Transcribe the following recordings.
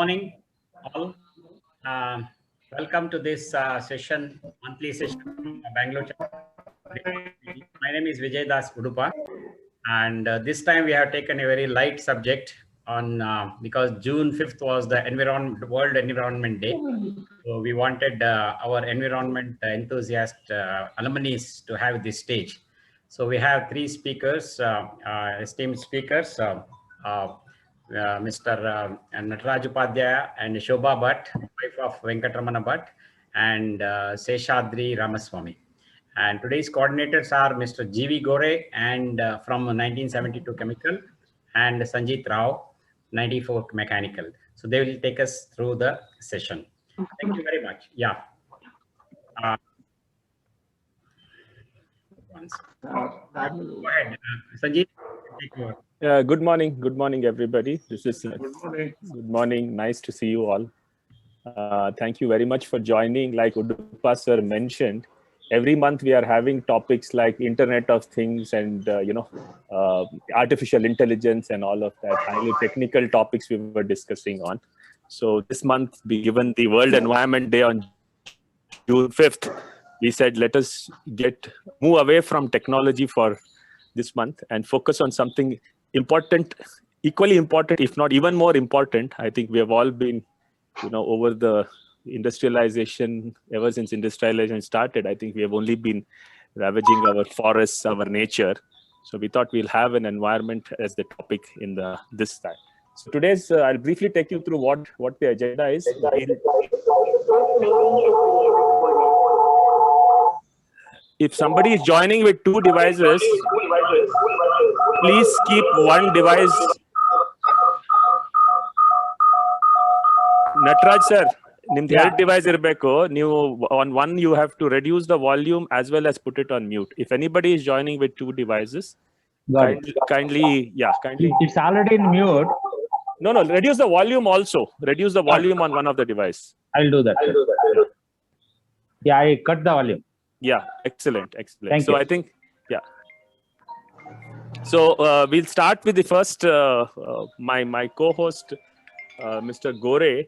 Morning, all. Um, Welcome to this session, monthly session from Bangalore. My name is Vijay Das Udupa, and this time we have taken a very light subject on because June 5th was the World Environment Day. So we wanted our environment enthusiast alumni to have this stage. So we have three speakers, esteemed speakers. Mr. Nataraj Upadhyaya and Shobha Bhatt, wife of Venkatramana Bhatt, and Seshadri Ramaswamy. And today's coordinators are Mr. G.V. Gore and from 1972 Chemical, and Sanjit Rao, 94 Mechanical. So they will take us through the session. Thank you very much. Yeah. Go ahead, Sanjit. Take over. Good morning, everybody. This is good morning. Nice to see you all. Thank you very much for joining. Like Udupa sir mentioned, every month we are having topics like Internet of Things and artificial intelligence and all of that highly technical topics we were discussing on. So this month, be given the World Environment Day on June 5th, we said let us move away from technology for this month and focus on something important, equally important, if not even more important. I think we have all been, over the industrialization, ever since industrialization started, I think we have only been ravaging our forests, our nature. So we thought we'll have an environment as the topic in this time. So today's, I'll briefly take you through what the agenda is. If somebody is joining with two devices, please keep one device. Nataraj sir, nimdu ಎರಡು device ಇರಬೇಕು. ನೀವು on one you have to reduce the volume as well as put it on mute. If anybody is joining with two devices, kindly. It's already in mute. No, reduce the volume also. Reduce the volume on one of the device. I'll do that. Yeah, I cut the volume. Yeah, excellent. Thank so you. I think, yeah. So we'll start with the first, my co-host, Mr. Gore,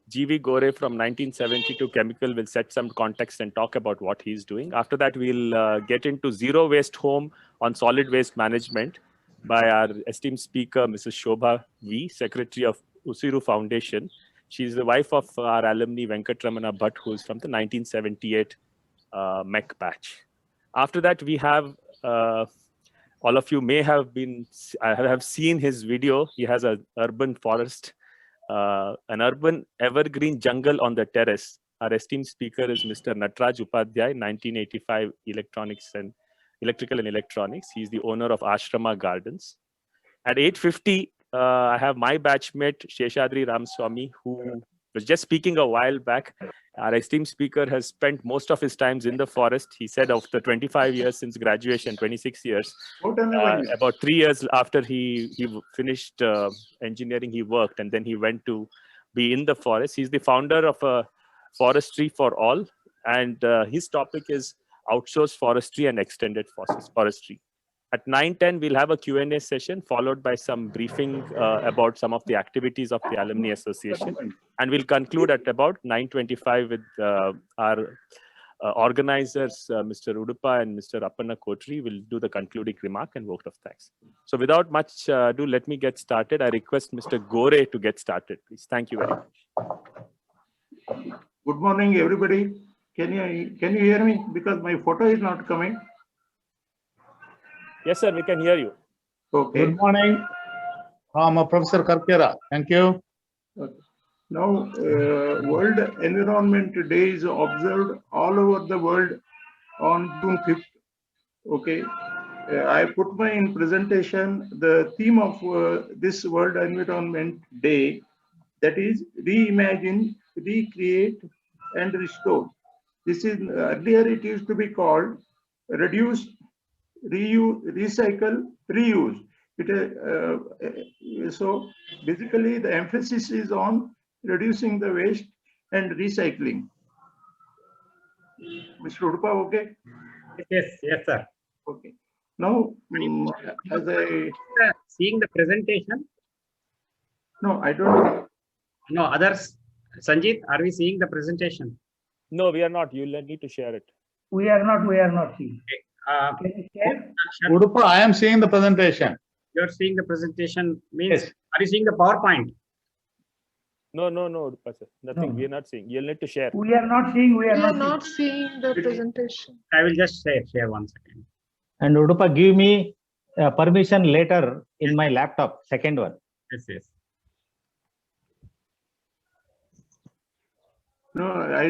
G.V. Gore from 1972 Chemical will set some context and talk about what he's doing. After that, we'll get into zero waste home on solid waste management by our esteemed speaker, Mrs. Shobha V, Secretary of Usiru Foundation. She's the wife of our alumni Venkatramana Bhatt, who's from the 1978 MEC batch. After that, we have all of you may have seen his video. He has an urban forest, an urban evergreen jungle on the terrace. Our esteemed speaker is Mr. Nataraj Upadhyay, 1985 Electrical and Electronics. He's the owner of Ashrama Gardens. At 8:50, I have my batchmate Seshadri Ramaswamy, who was just speaking a while back. Our esteemed speaker has spent most of his times in the forest. He said of the 25 years since graduation, 26 years, about 3 years after he finished engineering, he worked, and then he went to be in the forest. He's the founder of Forestry for All, and his topic is outsourced forestry and extended forestry. At 9:10, we'll have a Q&A session followed by some briefing about some of the activities of the Alumni Association. And we'll conclude at about 9:25 with our organizers, Mr. Udupa and Mr. Appanna Kotri will do the concluding remark and vote of thanks. So without much ado, let me get started. I request Mr. Gore to get started, please. Thank you very much. Good morning, everybody. Can you hear me? Because my photo is not coming. Yes, sir, we can hear you. Okay. Good morning. I'm Professor Karkera. Thank you. Okay. Now, World Environment Day is observed all over the world on June 5th. Okay. I put my in presentation the theme of this World Environment Day, that is reimagine, recreate, and restore. This is earlier it used to be called reduce, reuse, recycle, reuse. So basically the emphasis is on reducing the waste and recycling. Mr. Udupa, okay? Yes, sir. Okay. Now, as I seeing the presentation. No, I don't. No, others. Sanjeet, are we seeing the presentation? No, we are not. You'll need to share it. We are not seeing. Can you share? Udupa, I am seeing the presentation. You're seeing the presentation means, Yes. are you seeing the PowerPoint? No, Udupa sir. Nothing. No. We are not seeing. You'll need to share. We are not seeing. We We are are not not seeing the presentation. I will just share 1 second. And Udupa, give me permission later in my laptop, second one. Yes. No, I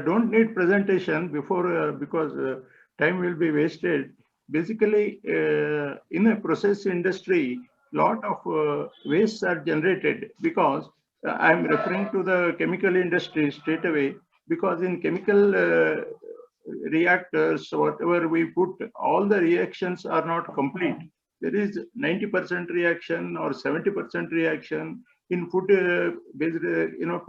don't need presentation before because time will be wasted. Basically, in a process industry, lot of wastes are generated because I'm referring to the chemical industry straight away, because in chemical reactors, whatever we put, all the reactions are not complete. There is 90% reaction or 70% reaction. In food-based,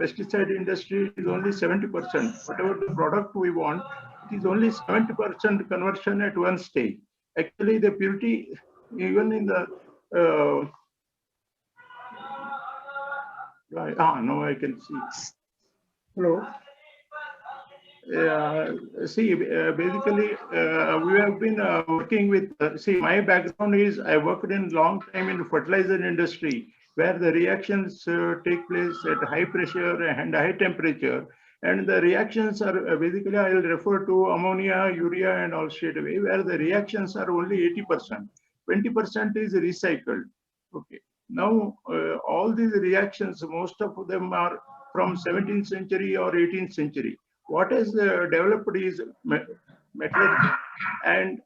pesticide industry is only 70%. Whatever the product we want, it is only 70% conversion at one stage. Actually, the purity, even in the now I can see. Hello. Basically, we have been working with. My background is I worked in long time in fertilizer industry, where the reactions take place at high pressure and high temperature. And the reactions are basically, I will refer to ammonia, urea, and all straight away, where the reactions are only 80%. 20% is recycled. Okay. Now, all these reactions, most of them are from 17th century or 18th century. What has developed is metallurgy. And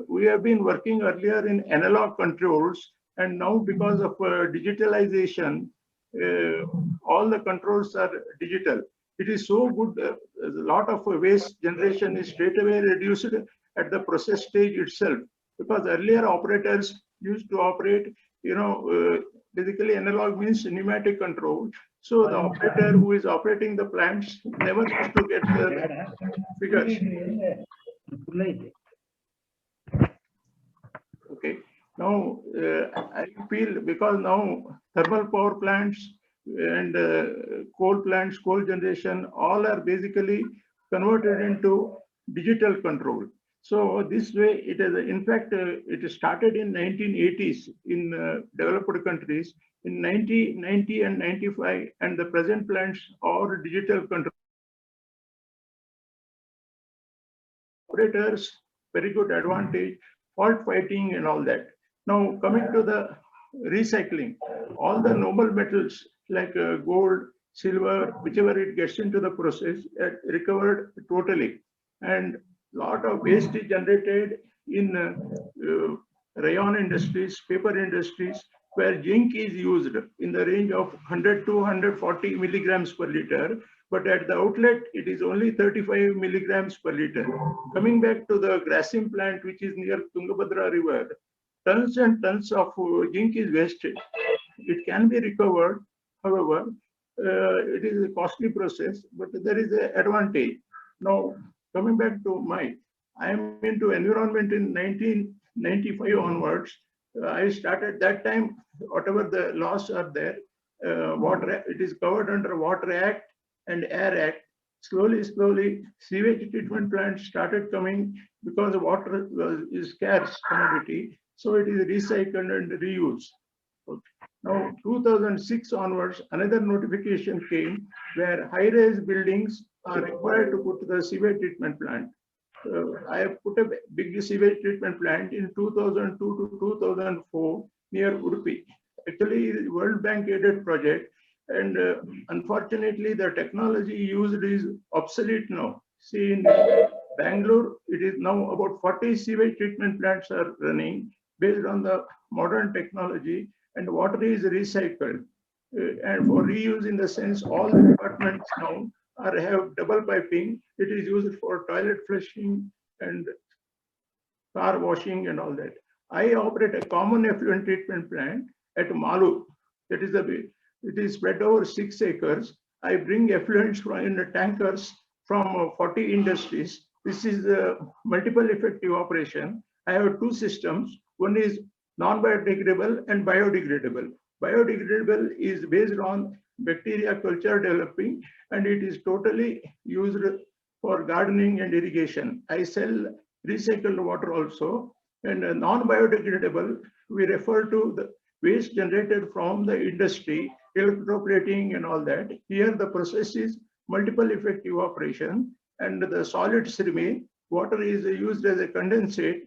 we have been working earlier in analog controls. And now, because of digitalization, all the controls are digital. It is so good, a lot of waste generation is straight away reduced at the process stage itself. Because earlier operators used to operate, basically analog means pneumatic control. So the operator who is operating the plants never used to get the figures. Okay. Now, I feel because now thermal power plants and coal plants, coal generation, all are basically converted into digital control. So this way, it is, in fact, it started in 1980s in developed countries. In 1990 and 95, and the present plants are digital control. Operators, very good advantage, fault fighting and all that. Now coming to the recycling, all the noble metals like gold, silver, whichever it gets into the process, recovered totally. And lot of waste is generated in rayon industries, paper industries, where zinc is used in the range of 100 to 140 milligrams per liter, but at the outlet, it is only 35 milligrams per liter. Coming back to the Grasim plant, which is near Tungabhadra River, tons and tons of zinc is wasted. It can be recovered, however, it is a costly process, but there is an advantage. Now, coming back to I am into environment in 1995 onwards. I started that time, whatever the laws are there, it is covered under Water Act and Air Act. Slowly, sewage treatment plants started coming because water is scarce commodity. So it is recycled and reused. Okay. Now, 2006 onwards, another notification came where high-rise buildings are required to put the sewage treatment plant. I have put a big sewage treatment plant in 2002 to 2004 near Udupi. Actually, World Bank aided project, and unfortunately, the technology used is obsolete now. See, in Bangalore, it is now about 40 sewage treatment plants are running based on the modern technology, and water is recycled. And for reuse in the sense, all the departments now have double piping. It is used for toilet flushing and car washing and all that. I operate a common effluent treatment plant at Malu. That is it is spread over 6 acres. I bring effluents in the tankers from 40 industries. This is a multiple effective operation. I have 2 systems. One is non-biodegradable and biodegradable. Biodegradable is based on bacteria culture developing, and it is totally used for gardening and irrigation. I sell recycled water also, and non-biodegradable, we refer to the waste generated from the industry, electroplating and all that. Here the process is multiple effect evaporation, and the solids remain. Water is used as a condensate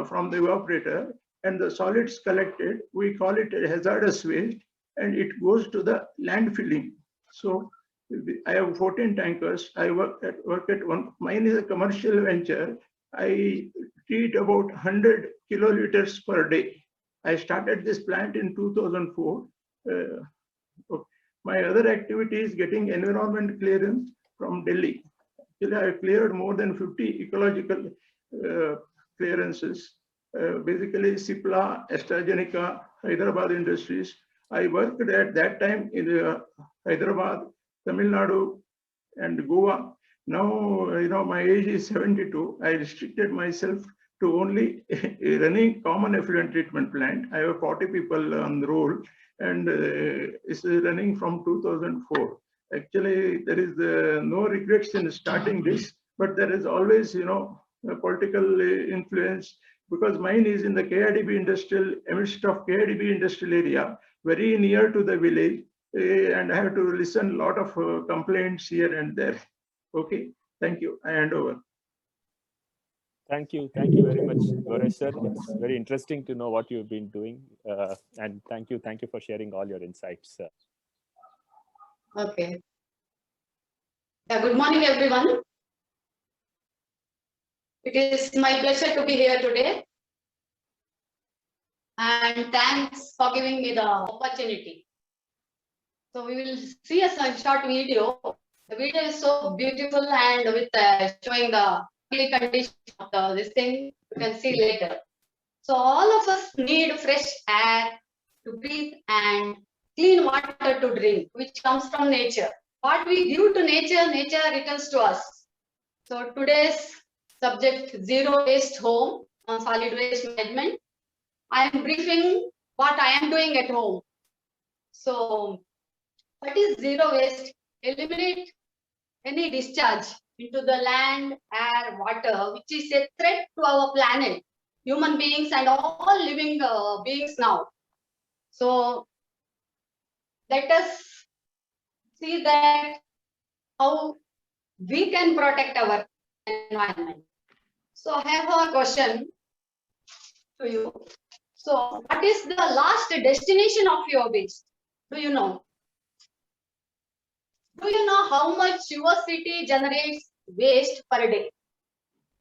from the evaporator, and the solids collected, we call it a hazardous waste, and it goes to the landfilling. So I have 14 tankers. I work at one. Mine is a commercial venture. I treat about 100 kiloliters per day. I started this plant in 2004. My other activity is getting environment clearance from Delhi. Actually, I have cleared more than 50 ecological clearances. Basically, Cipla, AstraZeneca, Hyderabad Industries. I worked at that time in Hyderabad, Tamil Nadu, and Goa. Now, my age is 72. I restricted myself to only running common effluent treatment plant. I have 40 people on the roll, and it's running from 2004. Actually, there is no regrets in starting this, but there is always, a political influence, because mine is in the KIDB industrial, amidst of KIDB industrial area, very near to the village, and I have to listen a lot of complaints here and there. Okay, thank you. I hand over. Thank you very much, Gore sir. It's very interesting to know what you've been doing, and thank you for sharing all your insights. Okay. Yeah, good morning, everyone. It is my pleasure to be here today, and thanks for giving me the opportunity. So we will see a short video. The video is so beautiful, and with showing the condition of this thing, you can see later. So all of us need fresh air to breathe and clean water to drink, which comes from nature. What we give to nature, nature returns to us. So today's subject, zero waste home on solid waste management. I am briefing what I am doing at home. So what is zero waste? Eliminate any discharge into the land, air, water, which is a threat to our planet, human beings and all living beings now. So let us see that how we can protect our environment. So I have a question to you. So what is the last destination of your waste? Do you know? Do you know how much your city generates waste per day?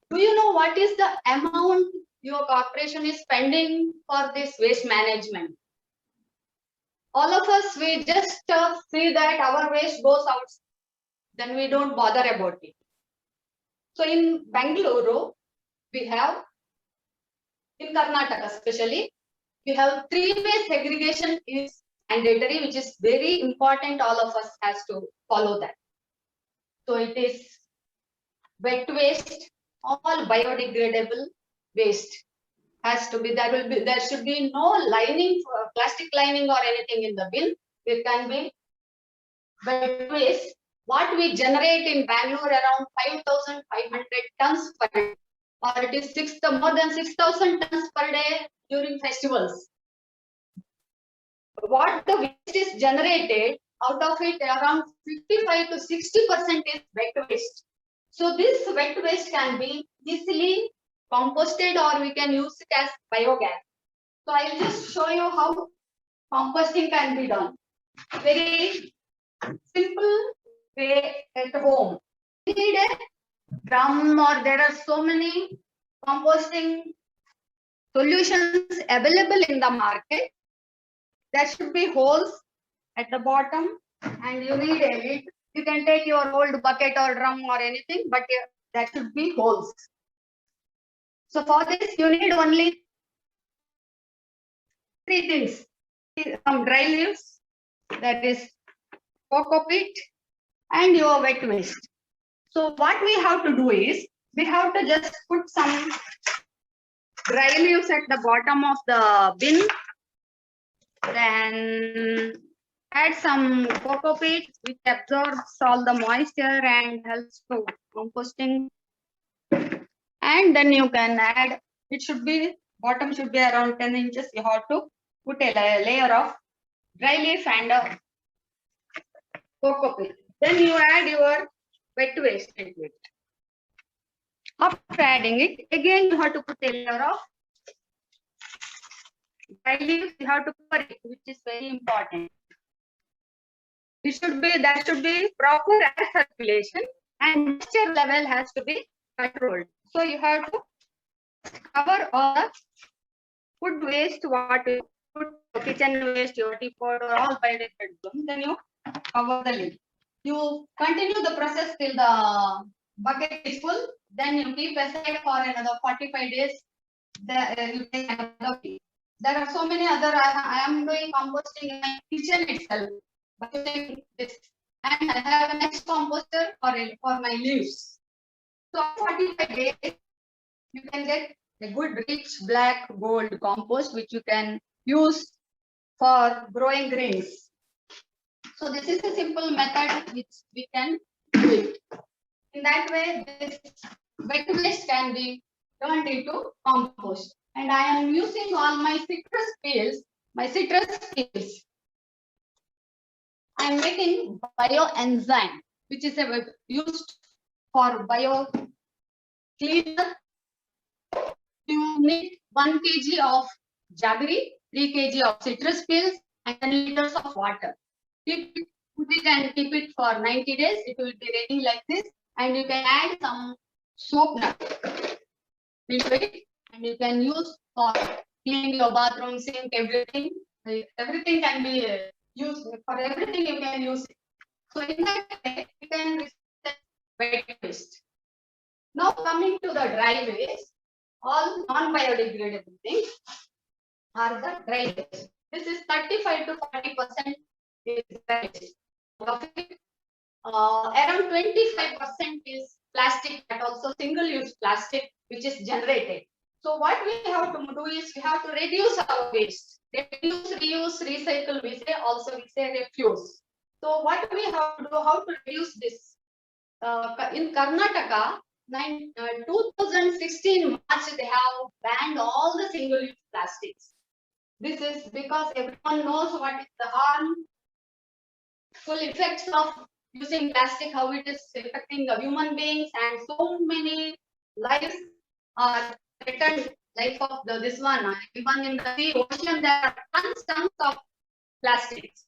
Do you know what is the amount your corporation is spending for this waste management? All of us, we just see that our waste goes out, then we don't bother about it. So in Bangalore, we have, in Karnataka especially, we have three-way segregation is mandatory, which is very important. All of us has to follow that. So it is wet waste, all biodegradable waste has to be. There should be no lining, plastic lining or anything in the bin. It can be wet waste. What we generate in Bangalore around 5,500 tons per day, or it is more than 6,000 tons per day during festivals. What the waste is generated, out of it around 55 to 60% is wet waste. So this wet waste can be easily composted, or we can use it as biogas. So I'll just show you how composting can be done. Very simple way at home. We need a drum, or there are so many composting solutions available in the market. There should be holes at the bottom, and you need a lid. You can take your old bucket or drum or anything, but there should be holes. So for this, you need only three things: some dry leaves, that is cocoa peat, and your wet waste. So what we have to do is, we have to just put some dry leaves at the bottom of the bin. Then add some cocoa peat which absorbs all the moisture and helps to composting. And then you can add, it should be, bottom should be around 10 inches. You have to put a layer of dry leaf and cocoa peat. Then you add your wet waste into it. After adding it, again you have to put a layer of dry leaves. You have to cover it, which is very important. It should be, there should be proper air circulation and moisture level has to be controlled. So you have to cover all the food waste, what you put, kitchen waste, your teapot or all biodegradable. Then you cover the lid. You continue the process till the bucket is full. Then you keep aside for another 45 days. You take another week. There are so many other, I am doing composting in my kitchen itself. By using this. And I have an next composter for my leaves. So 45 days, you can get a good rich black gold compost which you can use for growing greens. So this is a simple method which we can do it. In that way, this wet waste can be turned into compost. And I am using all my citrus peels. I am making bioenzyme, which is used for bio cleaner. You need 1 kg of jaggery, 3 kg of citrus peels, and 10 liters of water. Put it and keep it for 90 days. It will be ready like this. And you can add some soap nut into it. And you can use for cleaning your bathroom, sink, everything. Everything can be used. For everything you can use it. So in that way, you can recycle wet waste. Now coming to the dry waste, all non-biodegradable things are the dry waste. This is 35 to 40% is dry waste. Around 25% is plastic, but also single-use plastic, which is generated. So what we have to do is we have to reduce our waste. Reduce, reuse, recycle, we say refuse. So what we have to do, how to reduce this? In Karnataka, 2016 March, they have banned all the single-use plastics. This is because everyone knows what is the harmful effects of using plastic, how it is affecting the human beings, and so many lives are threatened. Life of this one, even in the sea, ocean, there are tons of plastics.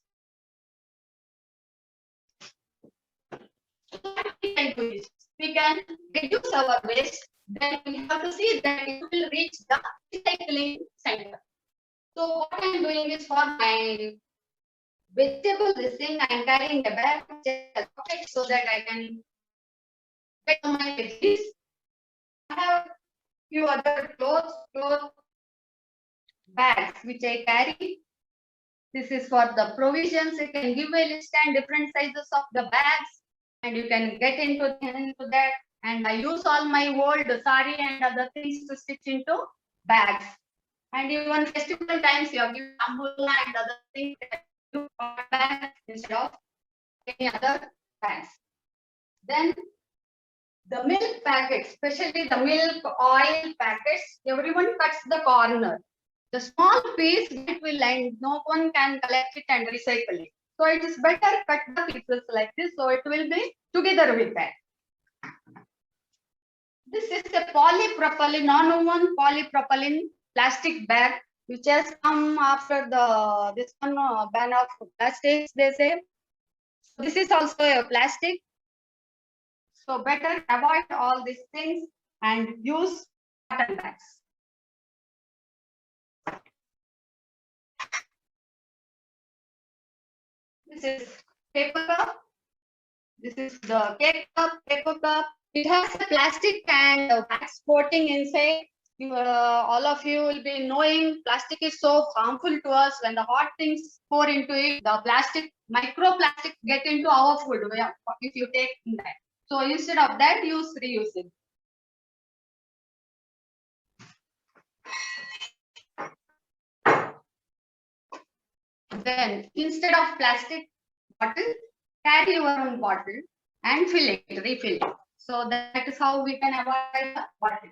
What we can do is we can reduce our waste. Then we have to see that it will reach the recycling center. So what I am doing is for my vegetable this thing, I am carrying a bag so that I can get my veggies. I have few other clothes bags which I carry. This is for the provisions. You can give a list and different sizes of the bags, and you can get into that. And I use all my old sari and other things to stitch into bags. And even festival times, you have given umbrella and other things to bags instead of any other bags. Then the milk packets, especially the milk oil packets, everyone cuts the corner. The small piece it will end, no one can collect it and recycle it. So it is better cut the pieces like this, so it will be together with that. This is a polypropylene, non-woven polypropylene plastic bag, which has come after this one ban of plastics, they say. This is also a plastic. So better avoid all these things and use cotton bags. This is paper cup. This is the cake cup, paper cup. It has a plastic and wax coating inside. All of you will be knowing plastic is so harmful to us. When the hot things pour into it, the plastic, microplastic get into our food if you take that. So instead of that, use reusing. Then instead of plastic bottle, carry your own bottle and fill it, refill it. So that is how we can avoid the bottle.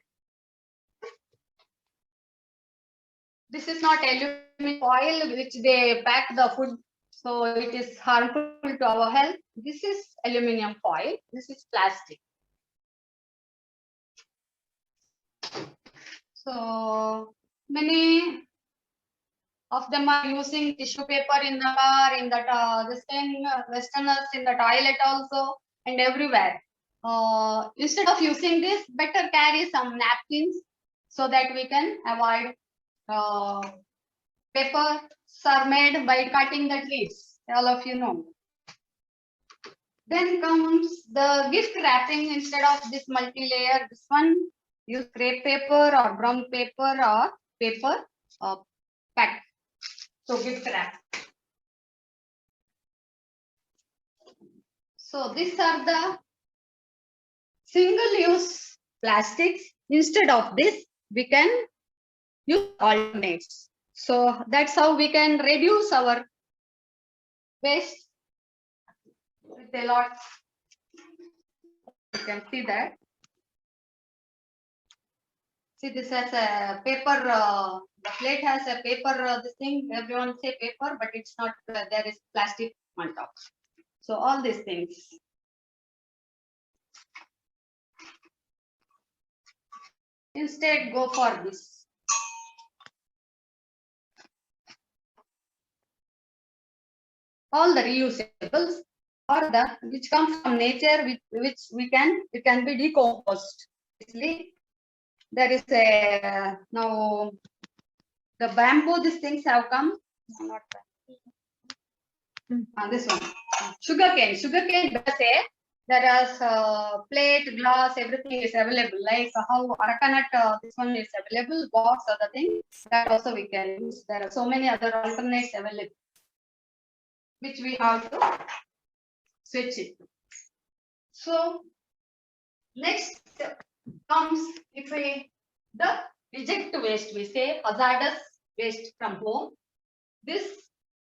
This is not aluminum foil which they pack the food, so it is harmful to our health. This is aluminum foil. This is plastic. So many of them are using tissue paper in the car, in the this thing, Westerners in the toilet also, and everywhere. Instead of using this, better carry some napkins so that we can avoid papers are made by cutting the trees. All of you know. Then comes the gift wrapping. Instead of this multi-layer, this one use crepe paper or brown paper or paper pack. So gift wrap. So these are the single-use plastics. Instead of this, we can use alternates. So that's how we can reduce our waste with a lot. You can see that. See, this has a paper, the plate has a paper, this thing, everyone say paper, but it's not, there is plastic on top. So all these things. Instead, go for this. All the reusables or the which come from nature, which it can be decomposed easily. There is a now the bamboo. These things have come. No, not this one. Sugarcane. Sugarcane does say there is plate, glass, everything is available. Like how Arakanut, this one is available. Box, other thing that also we can use. There are so many other alternates available, which we have to switch it. So next comes if we the reject waste, we say hazardous waste from home. This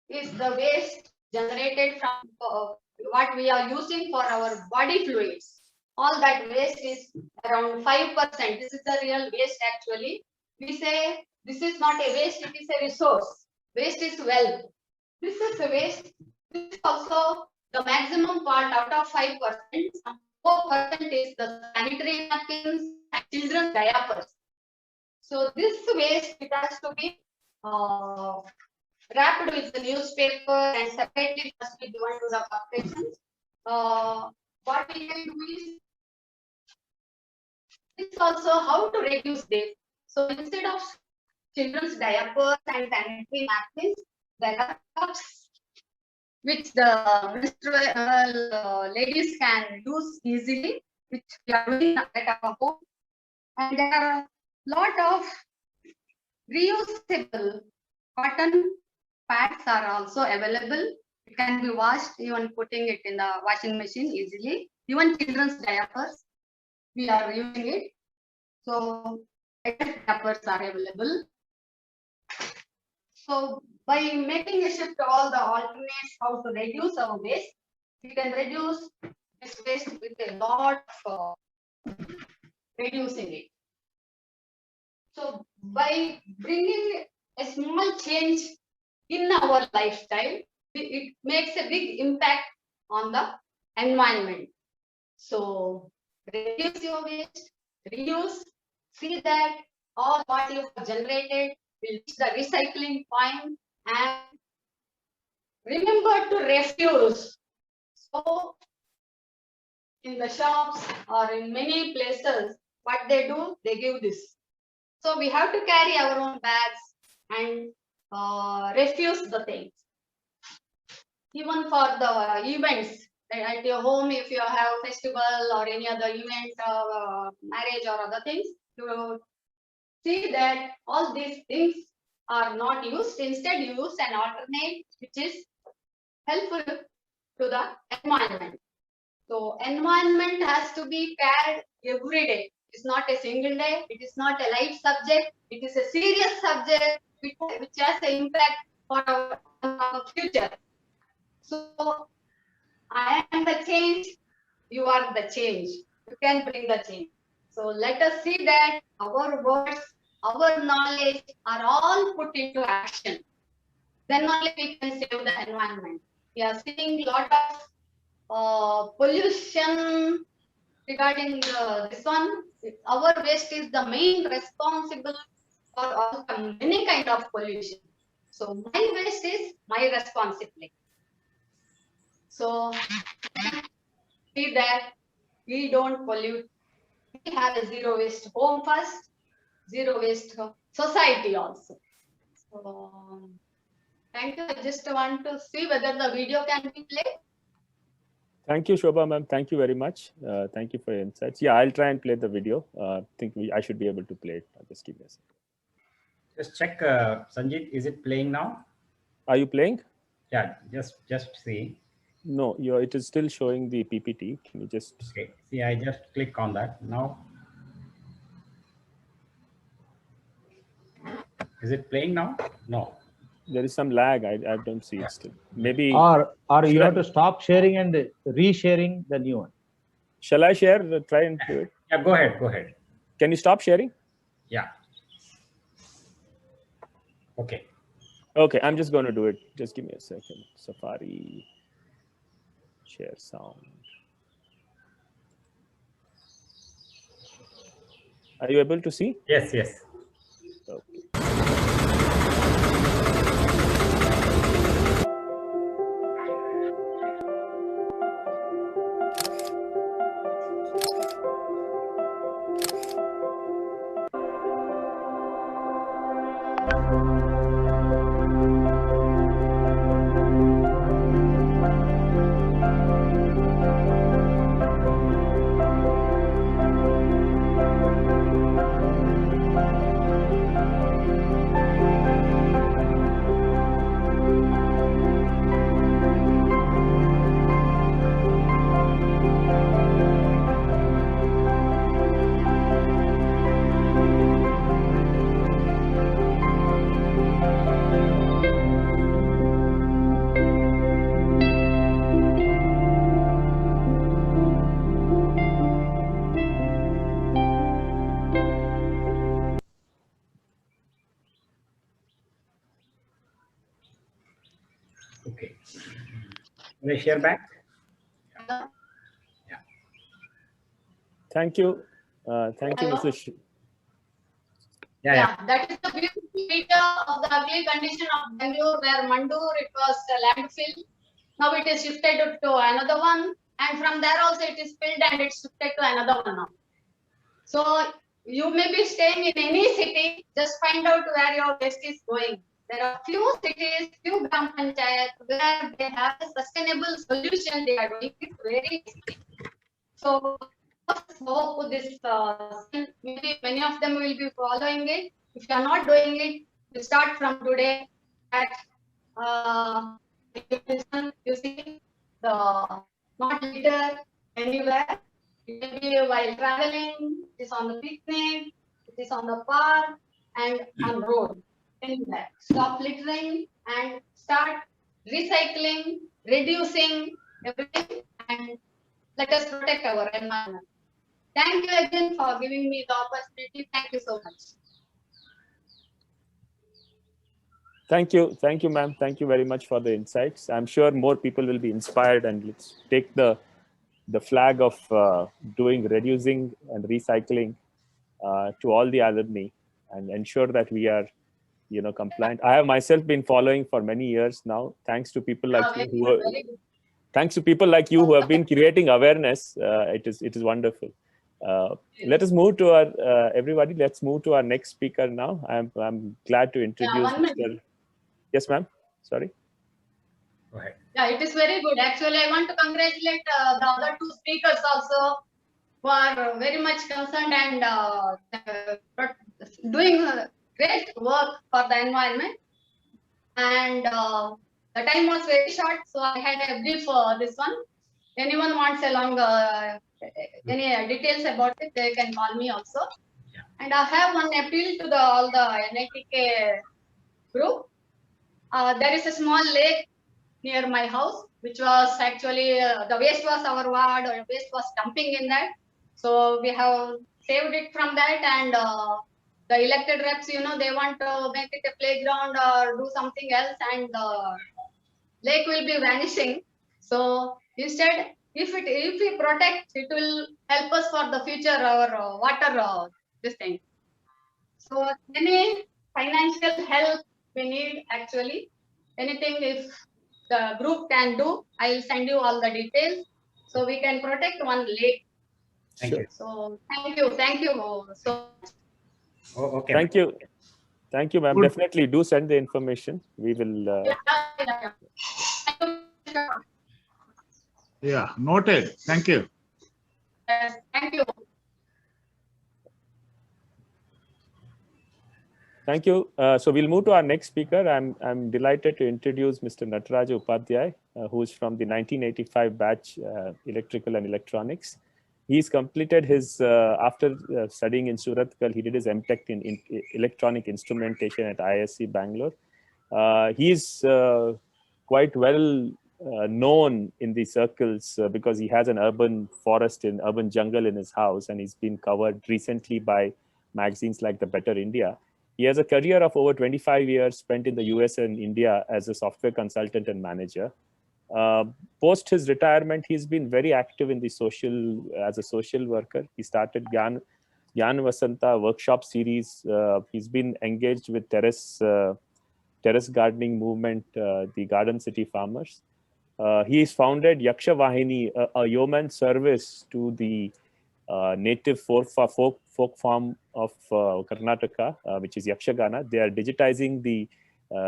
is the waste generated from what we are using for our body fluids. All that waste is around 5%. This is the real waste actually. We say this is not a waste, it is a resource. Waste is wealth. This is a waste. This is also the maximum part out of 5%. 4% is the sanitary napkins and children's diapers. So this waste, it has to be wrapped with the newspaper and separately must be given to the corporations. What we can do is this also how to reduce this. So instead of children's diapers and sanitary napkins, there are cups which the menstrual ladies can use easily, which we are doing at our home. And there are a lot of reusable cotton pads are also available. It can be washed, even putting it in the washing machine easily. Even children's diapers, we are using it. So diapers are available. So by making a shift to all the alternates, how to reduce our waste, we can reduce this waste with a lot of reducing it. So by bringing a small change in our lifestyle, it makes a big impact on the environment. So reduce your waste, reuse, see that all what you have generated will reach the recycling point, and remember to refuse. So in the shops or in many places, what they do, they give this. So we have to carry our own bags and refuse the things. Even for the events at your home, if you have festival or any other event, marriage or other things, you see that all these things are not used. Instead, use an alternate which is helpful to the environment. So environment has to be cared every day. It's not a single day. It is not a light subject. It is a serious subject which has an impact for our future. So I am the change, you are the change. You can bring the change. So let us see that our words, our knowledge are all put into action. Then only we can save the environment. We are seeing a lot of pollution regarding this one. Our waste is the main responsible for all many kind of pollution. So my waste is my responsibility. So see that we don't pollute. We have a zero waste home first, zero waste society also. So thank you. I just want to see whether the video can be played. Thank you, Shobha ma'am. Thank you very much. Thank you for your insights. Yeah, I'll try and play the video. I think I should be able to play it. Just give me a second. Just check, Sanjeet, is it playing now? Are you playing? Yeah, just see. No, it is still showing the PPT. Can you just... Okay, see, I just click on that now. Is it playing now? No. There is some lag. I don't see it still. Maybe... Or you have to stop sharing and resharing the new one. Shall I share? Try and do it. Yeah, go ahead. Can you stop sharing? Yeah. Okay. Okay, I'm just going to do it. Just give me a second. Safari, share sound. Are you able to see? Yes. Okay. Okay. Can I share back? Thank you. Thank you, Hello? Mr. Yeah. That is the beautiful feature of the ugly condition of Bangalore, where Mandur it was a landfill. Now it is shifted to another one, and from there also it is filled and it's shifted to another one now. So you may be staying in any city, just find out where your waste is going. There are few cities, few Gram Panchayat where they have a sustainable solution. They are doing it very easily. So hope this maybe many of them will be following it. If you are not doing it, you start from today at you see the not litter anywhere. Maybe while traveling, it is on the picnic, it is on the park and on road. Anywhere. Stop littering and start recycling, reducing everything, and let us protect our environment. Thank you again for giving me the opportunity. Thank you so much. Thank you, ma'am. Thank you very much for the insights. I'm sure more people will be inspired, and let's take the flag of reducing and recycling to all the alumni and ensure that we are, compliant. I have myself been following for many years now, thanks to people like you who have been creating awareness. It is wonderful. Let us move to our everybody. Let's move to our next speaker now. I'm glad to introduce Mr. Yes, ma'am. Sorry. Go ahead. Yeah, it is very good. Actually, I want to congratulate the other two speakers also who are very much concerned and doing great work for the environment. And the time was very short, so I had a brief this one. Anyone wants a long any details about it, they can call me also. Yeah. And I have one appeal to all the NITK group. there is a small lake near my house, which was actually the waste was our ward, or waste was dumping in that. So we have saved it from that, and the elected reps, you know, they want to make it a playground or do something else, and the lake will be vanishing. So instead, if we protect, it will help us for the future, our water, this thing. So any financial help we need, actually, anything if the group can do, I will send you all the details so we can protect one lake. Thank you. So thank you so much. Oh, okay. Thank you. Thank you, ma'am. Good. Definitely do send the information. We will. Yeah. Thank you. Yeah, noted. Thank you. Yes, thank you. Thank you. So we'll move to our next speaker. I'm delighted to introduce Mr. Nataraja Upadhyay, who is from the 1985 batch, Electrical and Electronics. He's completed his, after studying in Surathkal, he did his MTech in electronic instrumentation at ISC Bangalore. He's quite well known in the circles because he has an urban forest in urban jungle in his house, and he's been covered recently by magazines like The Better India. He has a career of over 25 years spent in the US and India as a software consultant and manager. Post his retirement, he's been very active in the as a social worker. He started Gyan Vasanta workshop series. He's been engaged with terrace gardening movement, the Garden City Farmers. He's founded Yaksha Vahini, a yeoman service to the native folk form of Karnataka, which is Yakshagana. They are digitizing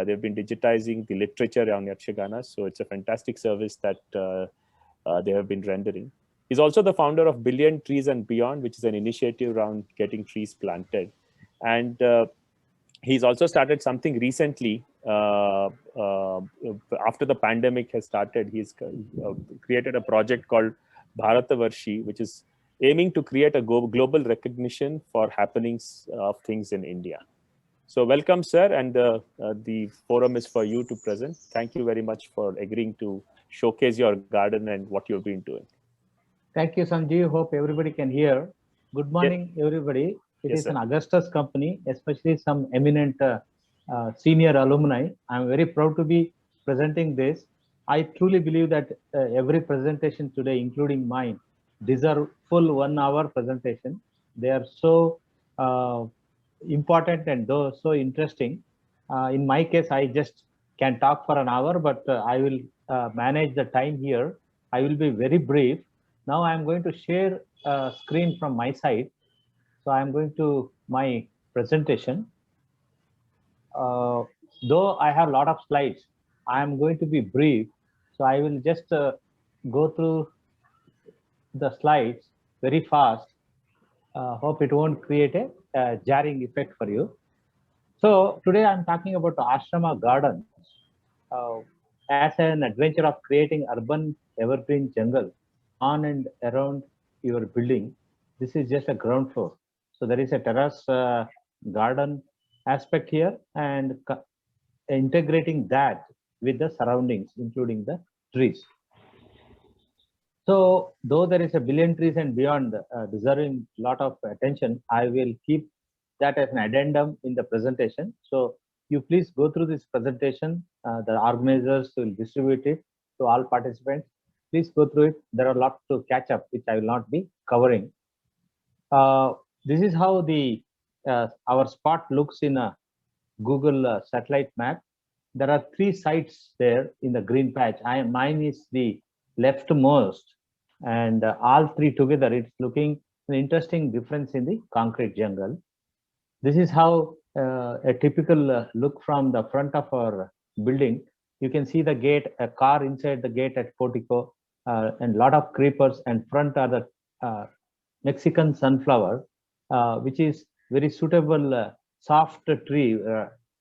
they've been digitizing the literature on Yakshagana. So it's a fantastic service that they have been rendering. He's also the founder of Billion Trees and Beyond, which is an initiative around getting trees planted. And he's also started something recently after the pandemic has started. He's created a project called Bharatavarshi, which is aiming to create a global recognition for happenings of things in India. So welcome, sir, and the forum is for you to present. Thank you very much for agreeing to showcase your garden and what you've been doing. Thank you, Sanjeev. Hope everybody can hear. Good morning, everybody. It Yes, is sir. an Augustus company, especially some eminent senior alumni. I'm very proud to be presenting this. I truly believe that every presentation today, including mine, deserve full 1 hour presentation. They are so important and though so interesting. In my case, I just can talk for an hour, but I will manage the time here. I will be very brief. Now I'm going to share a screen from my side. So I'm going to my presentation. Though I have a lot of slides, I am going to be brief. So I will just go through the slides very fast. Hope it won't create a jarring effect for you. So today I'm talking about the Ashrama Gardens as an adventure of creating urban evergreen jungle on and around your building. This is just a ground floor. So there is a terrace garden aspect here, and integrating that with the surroundings, including the trees. So though there is a billion trees and beyond deserving a lot of attention, I will keep that as an addendum in the presentation. So you please go through this presentation. The organizers will distribute it to all participants. Please go through it. There are lots to catch up, which I will not be covering. This is how the our spot looks in a Google satellite map. There are 3 sites there in the green patch. Mine is the leftmost, and all 3 together, it's looking an interesting difference in the concrete jungle. This is how a typical look from the front of our building. You can see the gate, a car inside the gate at portico, and a lot of creepers, and front are the Mexican sunflower, which is very suitable soft tree,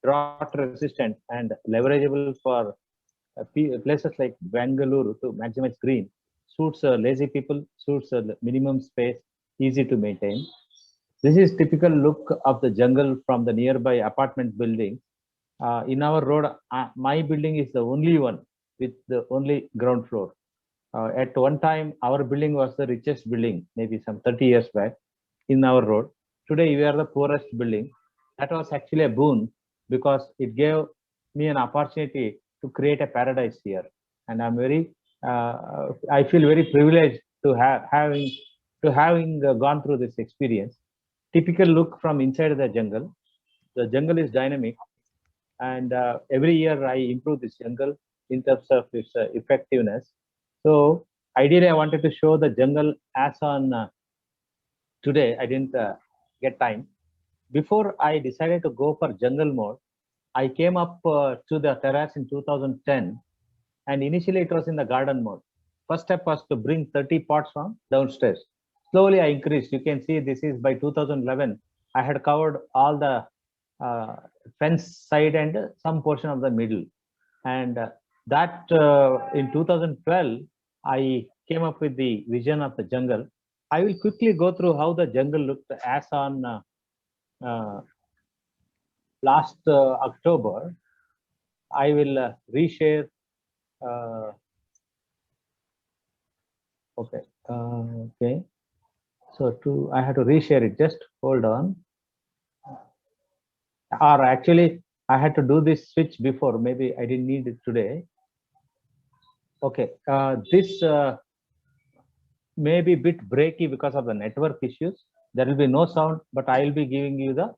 drought resistant and leverageable for places like Bangalore to maximize green. Suits lazy people, suits minimum space, easy to maintain. This is typical look of the jungle from the nearby apartment building. In our road, my building is the only one with the only ground floor. At one time, our building was the richest building, maybe some 30 years back in our road. Today, we are the poorest building. That was actually a boon because it gave me an opportunity to create a paradise here. And I'm I feel very privileged to having gone through this experience. Typical look from inside the jungle. The jungle is dynamic, and every year I improve this jungle in terms of its effectiveness. So ideally, I wanted to show the jungle as on today. I didn't get time. Before I decided to go for jungle mode, I came up to the terrace in 2010, and initially it was in the garden mode. First step was to bring 30 pots from downstairs. Slowly I increased. You can see this is by 2011. I had covered all the fence side and some portion of the middle. And that in 2012, I came up with the vision of the jungle. I will quickly go through how the jungle looked as on last October. I will reshare. Okay. Okay. So I have to reshare it. Just hold on. Or actually, I had to do this switch before. Maybe I didn't need it today. Okay. This may be a bit breaky because of the network issues. There will be no sound, but I will be giving you the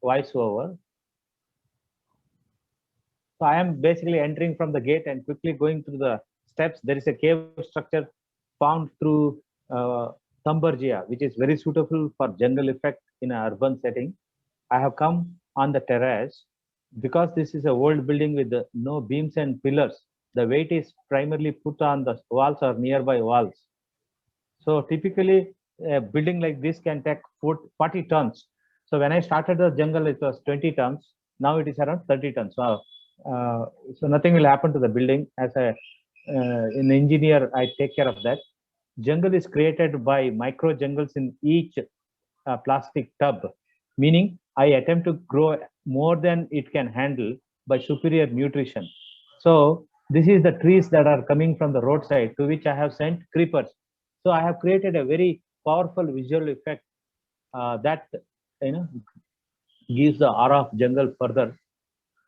voiceover. So I am basically entering from the gate and quickly going through the steps. There is a cave structure found through Thumbergia, which is very suitable for jungle effect in an urban setting. I have come on the terrace because this is a old building with no beams and pillars. The weight is primarily put on the walls or nearby walls. So typically, a building like this can take 40 tons. So when I started the jungle, it was 20 tons. Now it is around 30 tons. So nothing will happen to the building. As an engineer, I take care of that. Jungle is created by micro jungles in each plastic tub, meaning I attempt to grow more than it can handle by superior nutrition. So this is the trees that are coming from the roadside, to which I have sent creepers. So I have created a very powerful visual effect that gives the aura of jungle further.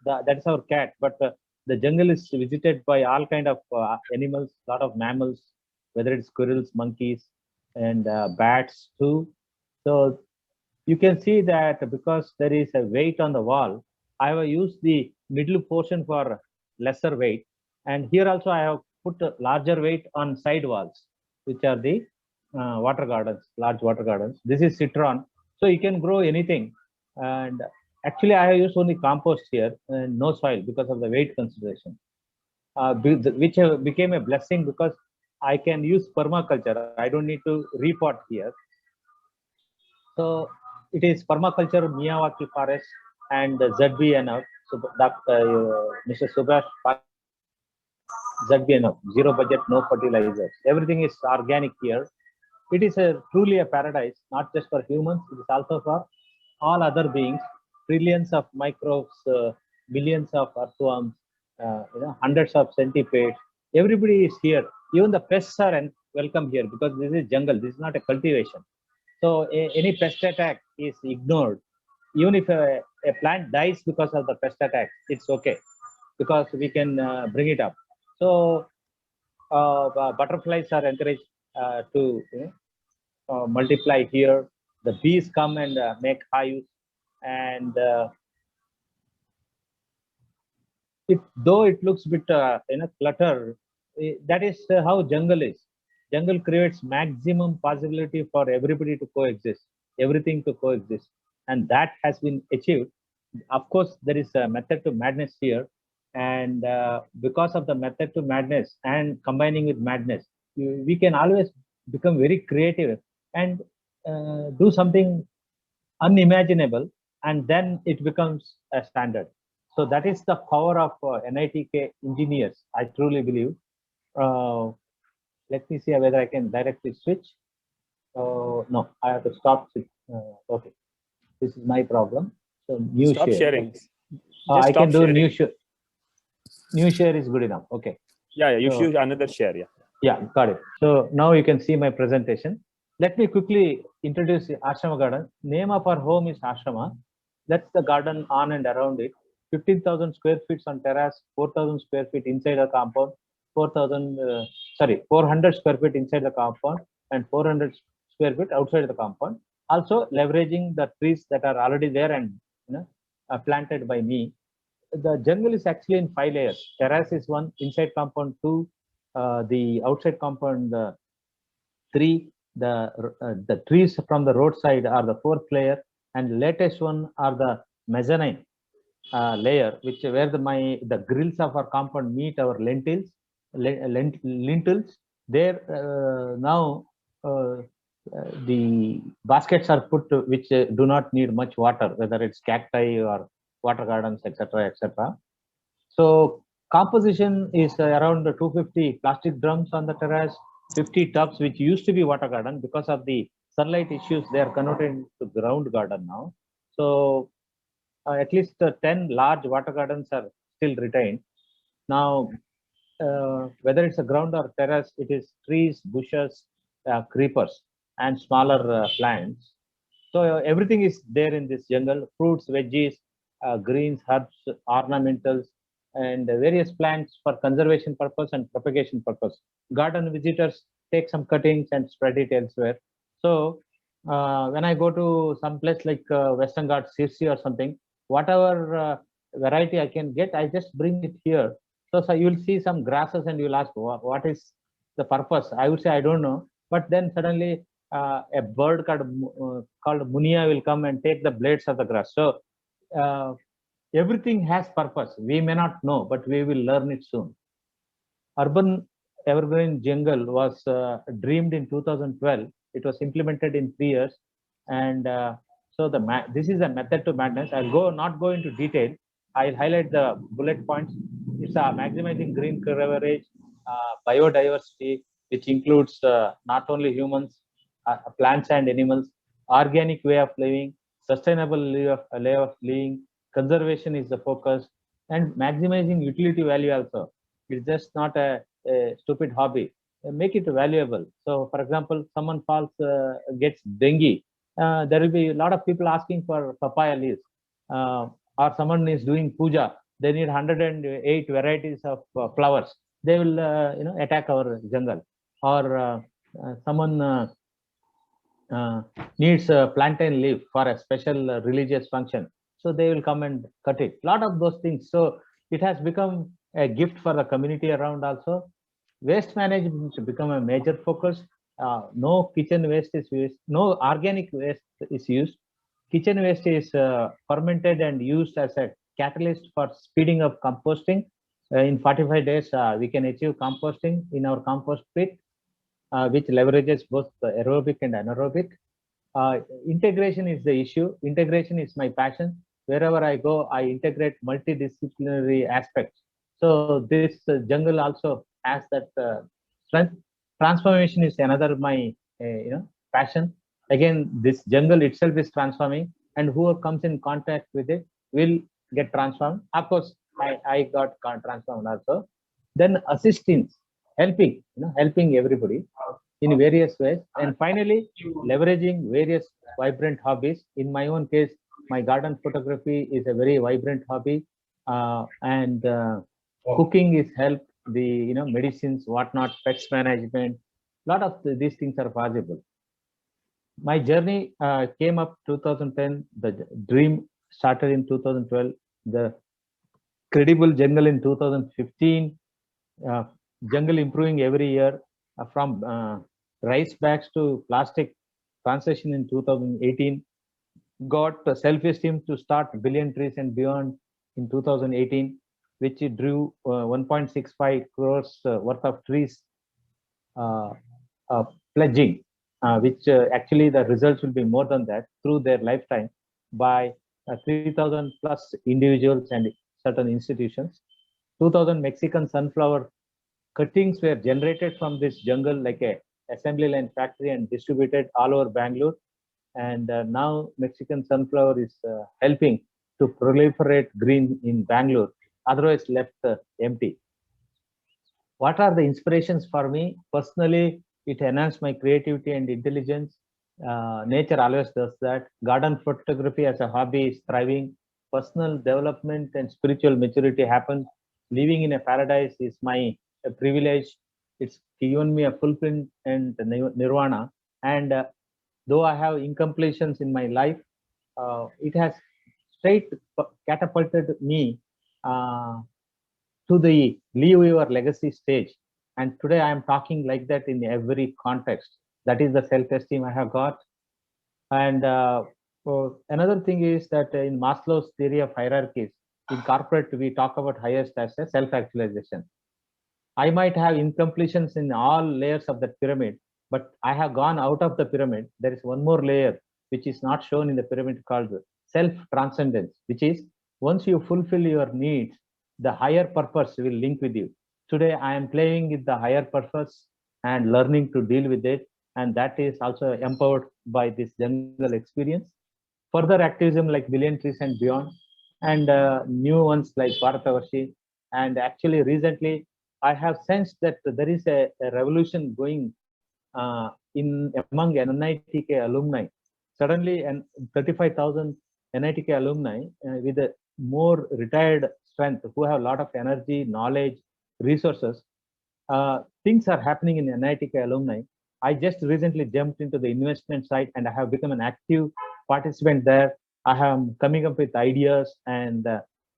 That's our cat, but the jungle is visited by all kind of animals, a lot of mammals, whether it's squirrels, monkeys, and bats too. So you can see that because there is a weight on the wall, I have used the middle portion for lesser weight, and here also I have put a larger weight on side walls, which are the water gardens, large water gardens. This is citron, so you can grow anything. And actually, I have used only compost here and no soil because of the weight consideration, which became a blessing because I can use permaculture. I don't need to repot here. So it is permaculture, Miyawaki forest, and ZBNF. So Mr. Subhash, ZBNF, zero budget, no fertilizers. Everything is organic here. It is truly a paradise, not just for humans. It is also for all other beings. Trillions of microbes, millions of earthworms, hundreds of centipedes. Everybody is here. Even the pests are welcome here because this is jungle. This is not a cultivation. So any pest attack is ignored. Even if a plant dies because of the pest attack, it's okay because we can bring it up. So butterflies are encouraged to multiply here. The bees come and make hives, and though it looks a bit clutter, that is how jungle is. Jungle creates maximum possibility for everybody to coexist, everything to coexist, and that has been achieved. Of course, there is a method to madness here, and because of the method to madness and combining with madness, we can always become very creative and do something unimaginable, and then it becomes a standard. So that is the power of NITK engineers, I truly believe. Let me see whether I can directly switch. No, I have to stop. Okay, this is my problem. So new Stop share. sharing. Just I stop can do sharing. new share. New share is good enough. Okay. Yeah, you So- should another share. Yeah. Yeah, got it. So now you can see my presentation. Let me quickly introduce the Ashrama Garden. Name of our home is Ashrama. That's the garden on and around it. 15,000 square feet on terrace, 4,000 square feet inside the compound, 400 square feet inside the compound, and 400 square feet outside the compound. Also leveraging the trees that are already there and planted by me. The jungle is actually in 5 layers. Terrace is 1, inside compound 2, the outside compound 3. The trees from the roadside are the 4th layer, and latest one are the mezzanine layer, which where the grills of our compound meet our lintels. There now the baskets are put which do not need much water, whether it's cacti or water gardens, etc., etc. So composition is around 250 plastic drums on the terrace, 50 tubs, which used to be water garden. Because of the sunlight issues, they are converted to ground garden now. So at least 10 large water gardens are still retained. Now, whether it's a ground or terrace, it is trees, bushes, creepers, and smaller plants. So everything is there in this jungle: fruits, veggies, greens, herbs, ornamentals, and various plants for conservation purpose and propagation purpose. Garden visitors take some cuttings and spread it elsewhere. So when I go to some place like Western Ghats, Sirsi or something, whatever variety I can get, I just bring it here. So you'll see some grasses and you'll ask, what is the purpose? I would say, I don't know. But then suddenly a bird called Munia will come and take the blades of the grass. So everything has purpose. We may not know, but we will learn it soon. Urban evergreen jungle was dreamed in 2012. It was implemented in 3 years. And so this is a method to madness. I'll not go into detail. I'll highlight the bullet points. It's maximizing green coverage, biodiversity, which includes not only humans, plants and animals, organic way of living, sustainable way of living, conservation is the focus, and maximizing utility value also. It's just not a stupid hobby. Make it valuable. So, for example, someone gets dengue. There will be a lot of people asking for papaya leaves. Or someone is doing puja. They need 108 varieties of flowers. They will, attack our jungle. Or someone needs a plantain leaf for a special religious function. So they will come and cut it. A lot of those things. So it has become a gift for the community around also. Waste management has become a major focus. No kitchen waste is used. No organic waste is used. Kitchen waste is fermented and used as a catalyst for speeding up composting. In 45 days, we can achieve composting in our compost pit, which leverages both the aerobic and anaerobic. Integration is the issue. Integration is my passion. Wherever I go, I integrate multidisciplinary aspects. So this jungle also has that strength. Transformation is another my passion. Again, this jungle itself is transforming, and whoever comes in contact with it will get transformed. Of course, I got transformed also. Then assistance, helping, helping everybody in various ways. And finally, leveraging various vibrant hobbies. In my own case, my garden photography is a very vibrant hobby, and cooking is helped. The medicines, whatnot, pest management. A lot of these things are possible. My journey came up 2010. The dream started in 2012. The credible jungle in 2015. Jungle improving every year from rice bags to plastic transition in 2018. Got self-esteem to start Billion Trees and Beyond in 2018, which drew 1.65 crores worth of trees pledging, which actually the results will be more than that through their lifetime by 3,000 plus individuals and certain institutions. 2,000 Mexican sunflower cuttings were generated from this jungle like a assembly line factory and distributed all over Bangalore. And now Mexican sunflower is helping to proliferate green in Bangalore, otherwise left empty. What are the inspirations for me? Personally, it enhanced my creativity and intelligence. Nature always does that. Garden photography as a hobby is thriving. Personal development and spiritual maturity happen. Living in a paradise is my privilege. It's given me a fulfillment and nirvana. And though I have incompletions in my life, it has straight catapulted me to the leave your legacy stage. And today I am talking like that in every context. That is the self-esteem I have got. And another thing is that in Maslow's theory of hierarchies, in corporate, we talk about highest as a self-actualization. I might have incompletions in all layers of the pyramid, but I have gone out of the pyramid. There is one more layer which is not shown in the pyramid called self-transcendence, which is once you fulfill your needs, the higher purpose will link with you. Today, I am playing with the higher purpose and learning to deal with it. And that is also empowered by this jungle experience. Further activism like Billion Trees and Beyond, and new ones like Bharatavarshi. And actually, recently, I have sensed that there is a revolution going among NITK alumni. Suddenly, 35,000 NITK alumni with a more retired strength, who have a lot of energy, knowledge, resources. Things are happening in NITK alumni. I just recently jumped into the investment side and I have become an active participant there. I am coming up with ideas and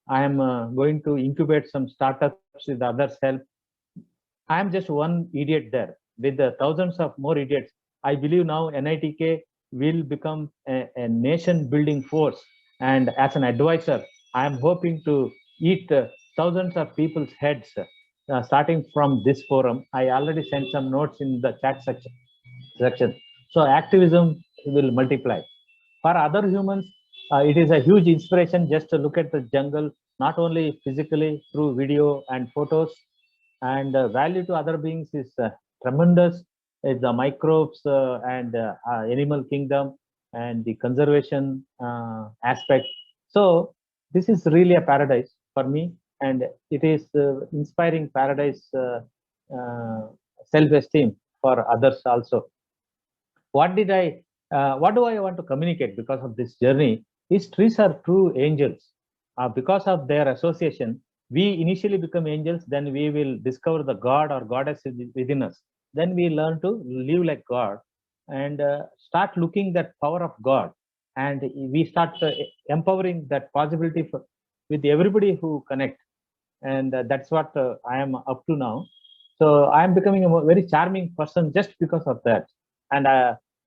I am going to incubate some startups with others' help. I am just one idiot there. With the thousands of more idiots, I believe now NITK will become a nation-building force. And as an advisor, I am hoping to eat thousands of people's heads starting from this forum. I already sent some notes in the chat section. So activism will multiply. For other humans, it is a huge inspiration just to look at the jungle, not only physically through video and photos. And value to other beings is tremendous. It's the microbes and animal kingdom and the conservation aspect. So this is really a paradise for me, and it is inspiring paradise self-esteem for others also. What do I want to communicate because of this journey? These trees are true angels. Because of their association, we initially become angels, then we will discover the God or goddess within us. Then we learn to live like God and start looking that power of God. And we start empowering that possibility with everybody who connect. And that's what I am up to now. So I am becoming a very charming person just because of that. And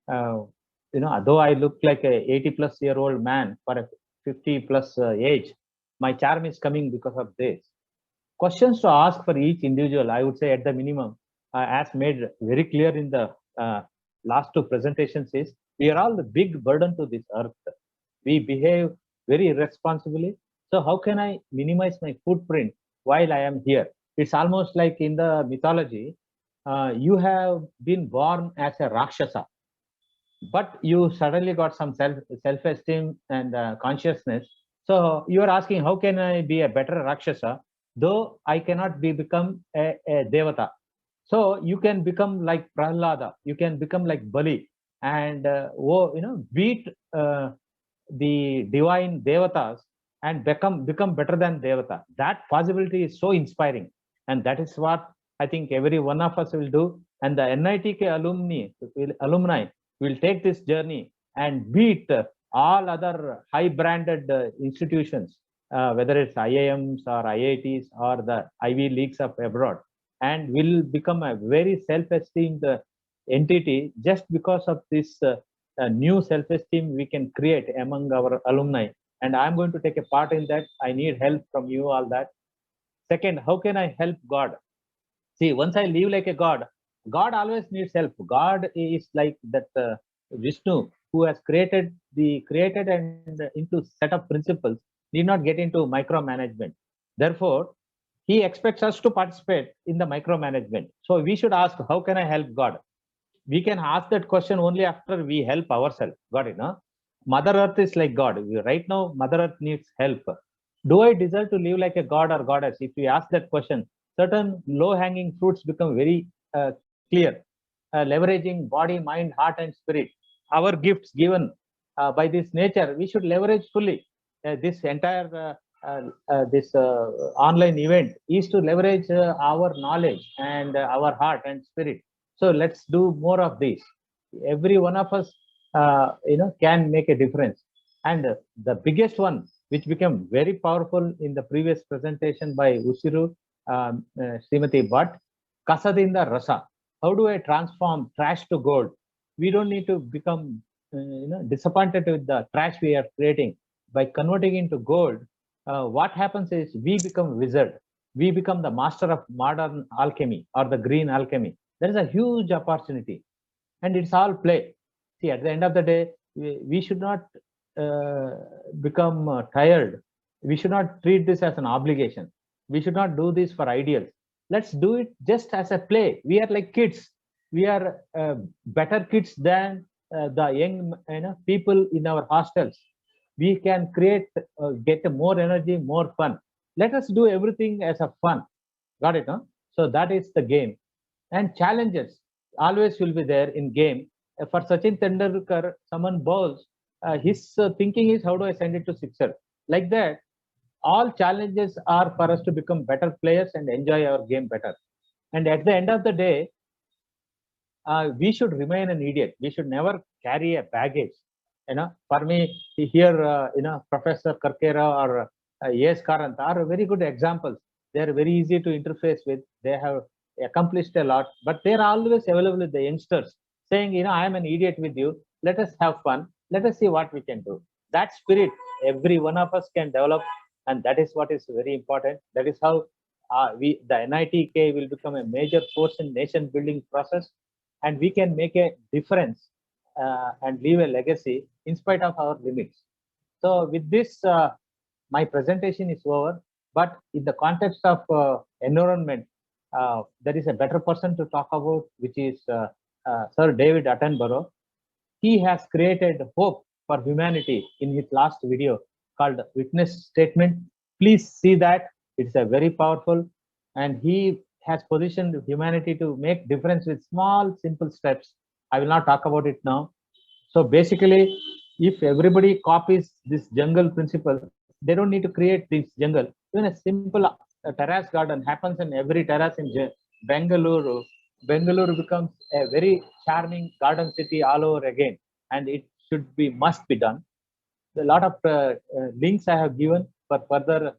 though I look like a 80-plus-year-old man for a 50-plus age, my charm is coming because of this. Questions to ask for each individual, I would say at the minimum, as made very clear in the last two presentations, is we are all the big burden to this earth. We behave very irresponsibly. So how can I minimize my footprint while I am here? It's almost like in the mythology, you have been born as a Rakshasa, but you suddenly got some self-esteem and consciousness. So you are asking, how can I be a better Rakshasa, though I cannot become a Devata? So you can become like Prahlada, you can become like Bali, and beat the divine Devatas and become better than Devata. That possibility is so inspiring, and that is what I think every one of us will do. And the NITK alumni will take this journey and beat all other high-branded institutions, whether it's IIMs or IITs or the Ivy Leagues of abroad, and will become a very self-esteemed entity just because of this new self-esteem we can create among our alumni. And I'm going to take a part in that. I need help from you all that. Second, how can I help God? See, once I live like a God, God always needs help. God is like that Vishnu, who has created and into set of principles, need not get into micromanagement. Therefore, he expects us to participate in the micromanagement. So we should ask, how can I help God? We can ask that question only after we help ourselves. Got it, no? Mother Earth is like God. Right now, Mother Earth needs help. Do I deserve to live like a god or goddess? If you ask that question, certain low-hanging fruits become very clear. Leveraging body, mind, heart, and spirit. Our gifts given by this nature, we should leverage fully. This entire this online event is to leverage our knowledge and our heart and spirit. So let's do more of this. Every one of us, can make a difference. And the biggest one, which became very powerful in the previous presentation by Usiru Srimati Bhatt, Kasadinda Rasa. How do I transform trash to gold? We don't need to become disappointed with the trash we are creating. By converting into gold, what happens is we become wizard. We become the master of modern alchemy or the green alchemy. There is a huge opportunity, and it's all play. See, at the end of the day, we should not become tired. We should not treat this as an obligation. We should not do this for ideals. Let's do it just as a play. We are like kids. We are better kids than the young people in our hostels. We can create, get more energy, more fun. Let us do everything as a fun. Got it, huh? So that is the game. And challenges always will be there in game. For Sachin Tendulkar, someone bowls, his thinking is, how do I send it to sixer? Like that, all challenges are for us to become better players and enjoy our game better. And at the end of the day, we should remain an idiot. We should never carry a baggage. For me, here, Professor Karkera or Yes Karanta are very good examples. They are very easy to interface with. They have accomplished a lot, but they are always available with the youngsters, saying, I am an idiot with you. Let us have fun. Let us see what we can do. That spirit, every one of us can develop, and that is what is very important. That is how the NITK will become a major force in nation building process, and we can make a difference and leave a legacy in spite of our limits. So with this, my presentation is over, but in the context of environment, there is a better person to talk about, which is Sir David Attenborough. He has created hope for humanity in his last video called Witness Statement. Please see that. It's a very powerful, and he has positioned humanity to make difference with small, simple steps. I will not talk about it now. So basically, if everybody copies this jungle principle, they don't need to create this jungle. Even a simple terrace garden happens in every terrace in Bengaluru. Bengaluru becomes a very charming garden city all over again, and it must be done. A lot of links I have given for further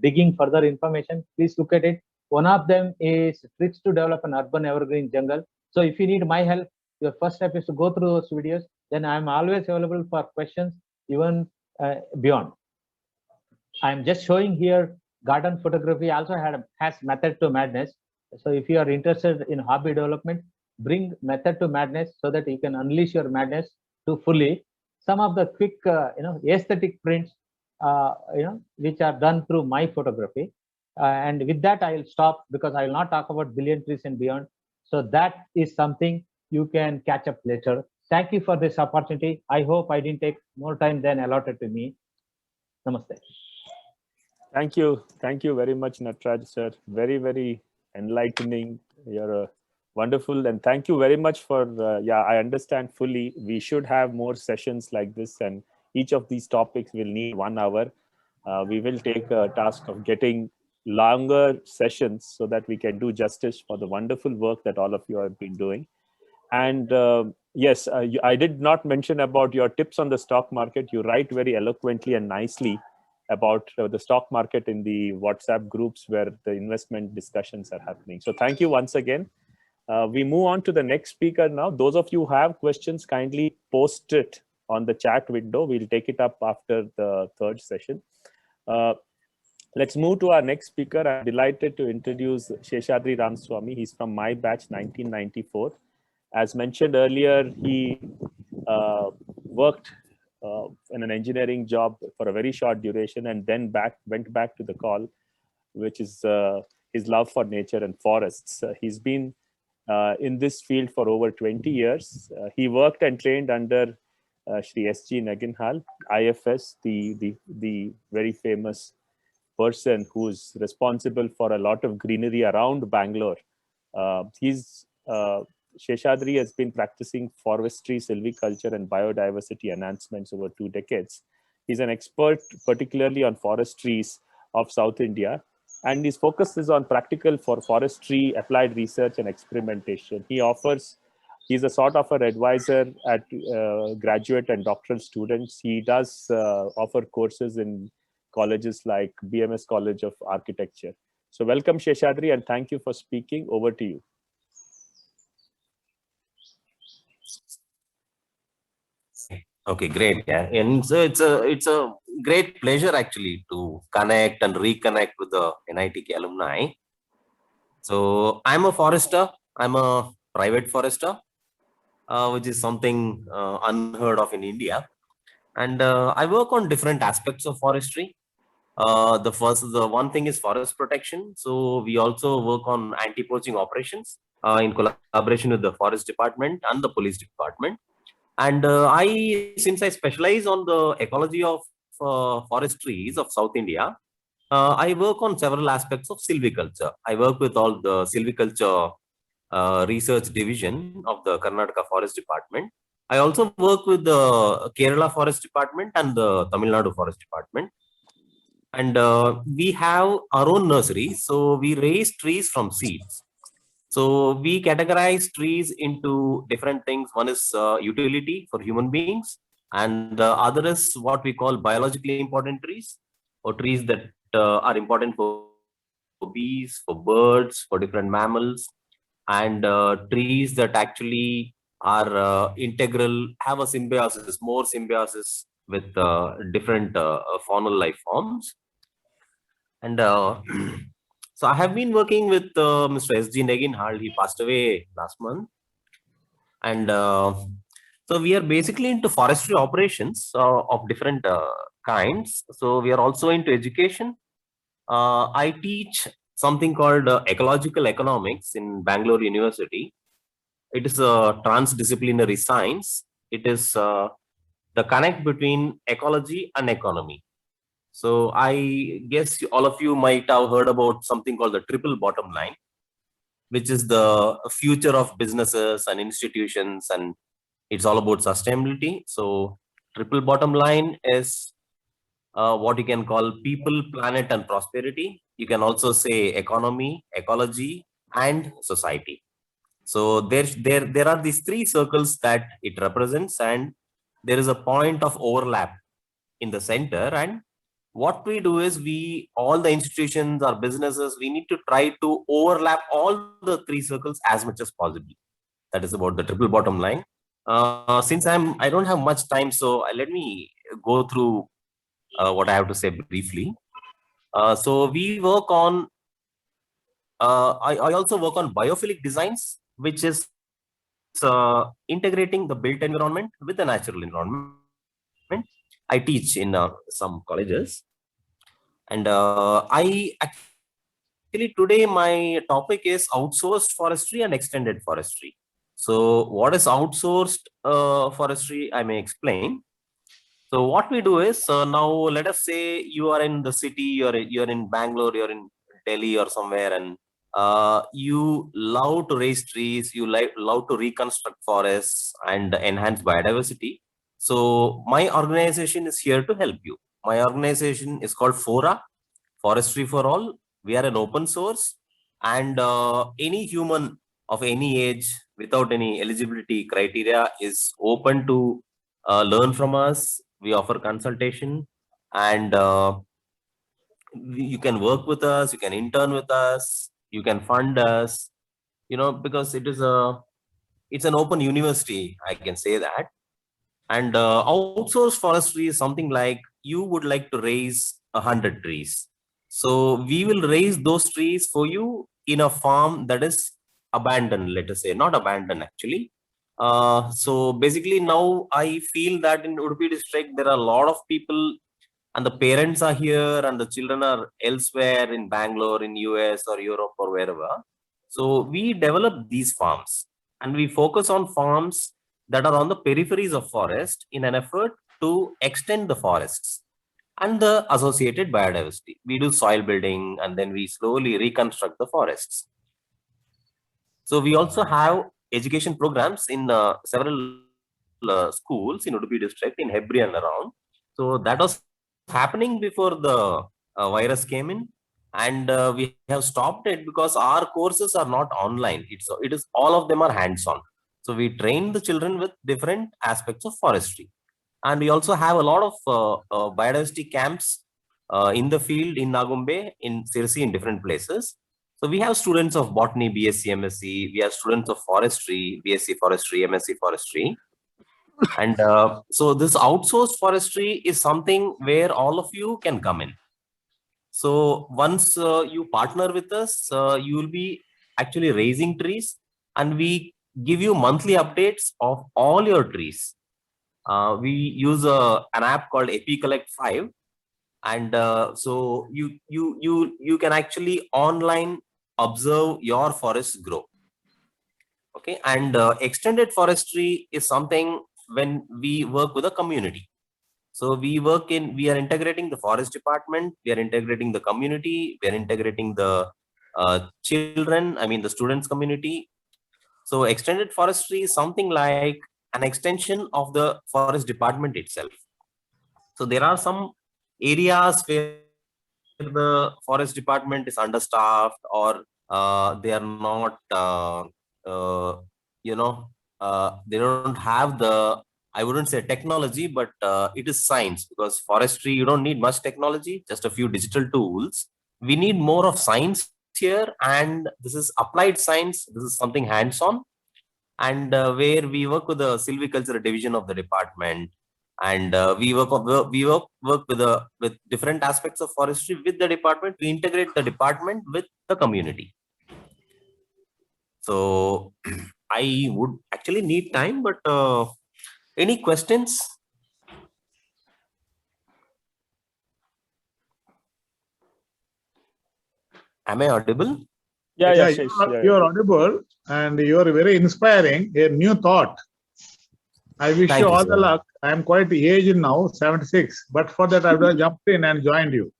digging further information. Please look at it. One of them is tricks to develop an urban evergreen jungle. So if you need my help, your first step is to go through those videos. Then I'm always available for questions, even beyond. I'm just showing here garden photography also has method to madness. So if you are interested in hobby development, bring method to madness so that you can unleash your madness to fully. Some of the quick, aesthetic prints, which are done through my photography. And with that, I will stop because I will not talk about billion trees and beyond. So that is something you can catch up later. Thank you for this opportunity. I hope I didn't take more time than allotted to me. Namaste. Thank you. Thank you very much, Nataraj, sir. Very, very enlightening. You're wonderful. And thank you very much for, I understand fully. We should have more sessions like this, and each of these topics will need 1 hour. We will take a task of getting longer sessions so that we can do justice for the wonderful work that all of you have been doing. And yes, I did not mention about your tips on the stock market. You write very eloquently and nicely about the stock market in the WhatsApp groups where the investment discussions are happening. So thank you once again. We move on to the next speaker now. Those of you who have questions, kindly post it on the chat window. We'll take it up after the third session. Let's move to our next speaker. I'm delighted to introduce Seshadri Ramaswamy. He's from my batch, 1994. As mentioned earlier, he worked in an engineering job for a very short duration and then went back to the call, which is his love for nature and forests. He's been in this field for over 20 years. He worked and trained under Shri S.G. Naginhal, IFS, the very famous person who's responsible for a lot of greenery around Bangalore. Sheshadri has been practicing forestry, silviculture, and biodiversity enhancements over 2 decades. He's an expert, particularly on forestries of South India, and his focus is on practical for forestry, applied research, and experimentation. He's a sort of an advisor at graduate and doctoral students. He does offer courses in colleges like BMS College of Architecture. So welcome, Sheshadri, and thank you for speaking. Over to you. Okay, great. Yeah, and so it's a great pleasure actually to connect and reconnect with the NITK alumni. So I'm a forester. I'm a private forester, which is something unheard of in India. And I work on different aspects of forestry. The one thing is forest protection. So we also work on anti-poaching operations in collaboration with the forest department and the police department. And since I specialize on the ecology of forest trees of South India, I work on several aspects of silviculture. I work with all the silviculture research division of the Karnataka Forest Department. I also work with the Kerala Forest Department and the Tamil Nadu Forest Department. And we have our own nursery. So we raise trees from seeds. So we categorize trees into different things. One is utility for human beings, and the other is what we call biologically important trees, or trees that are important for bees, for birds, for different mammals, and trees that actually are integral, have a symbiosis, more symbiosis with different faunal life forms. And so I have been working with Mr. S.G. Naginhal. He passed away last month. And so we are basically into forestry operations of different kinds. So we are also into education. I teach something called ecological economics in Bangalore University. It is a transdisciplinary science. It is the connect between ecology and economy. So I guess all of you might have heard about something called the triple bottom line, which is the future of businesses and institutions, and it's all about sustainability. So triple bottom line is what you can call people, planet, and prosperity. You can also say economy, ecology, and society. So there are these 3 circles that it represents, and there is a point of overlap in the center. And what we do is all the institutions or businesses, we need to try to overlap all the 3 circles as much as possible. That is about the triple bottom line. Since I don't have much time, so let me go through what I have to say briefly. So we work on, I also work on biophilic designs, which is integrating the built environment with the natural environment. I teach in some colleges, and I actually today my topic is outsourced forestry and extended forestry. So what is outsourced forestry? I may explain. So what we do is now let us say you are in the city, you're in Bangalore, you're in Delhi or somewhere, and you love to raise trees, you love to reconstruct forests and enhance biodiversity. So my organization is here to help you. My organization is called FORA, Forestry for All. We are an open source, and any human of any age without any eligibility criteria is open to learn from us. We offer consultation, and you can work with us, you can intern with us, you can fund us, because it's an open university, I can say that. And outsourced forestry is something like you would like to raise 100 trees. So we will raise those trees for you in a farm that is abandoned, let us say, not abandoned actually. So basically now I feel that in Udupi district, there are a lot of people, and the parents are here and the children are elsewhere in Bangalore, in US or Europe or wherever. So we develop these farms, and we focus on farms that are on the peripheries of forest in an effort to extend the forests and the associated biodiversity. We do soil building and then we slowly reconstruct the forests. So we also have education programs in several schools in Udupi district, in Hebri and around. So that was happening before the virus came in, and we have stopped it because our courses are not online. It is all of them are hands-on. So we train the children with different aspects of forestry, and we also have a lot of biodiversity camps in the field in Nagumbe, in Sirsi, in different places. So we have students of botany, BSc, MSc. We have students of forestry, BSc forestry, MSc forestry. And so this outsourced forestry is something where all of you can come in. So once you partner with us, you will be actually raising trees, and we give you monthly updates of all your trees. We use an app called EpiCollect 5, and so you can actually online observe your forest grow. Okay, and extended forestry is something when we work with a community. So we are integrating the forest department, we are integrating the community, we are integrating the children, I mean the students community. So extended forestry is something like an extension of the forest department itself. So there are some areas where the forest department is understaffed, or they are not, they don't have the, I wouldn't say technology, but it is science, because forestry, you don't need much technology, just a few digital tools. We need more of science here, and this is applied science. This is something hands-on, and where we work with the silviculture division of the department, and we work with different aspects of forestry with the department. We integrate the department with the community. So I would actually need time, but any questions? Am I audible? Yeah, You are audible, and you are very inspiring. A new thought. I wish Thank you you, all the sir. luck. I am quite aged now, 76, but for that I would have jumped in and joined you.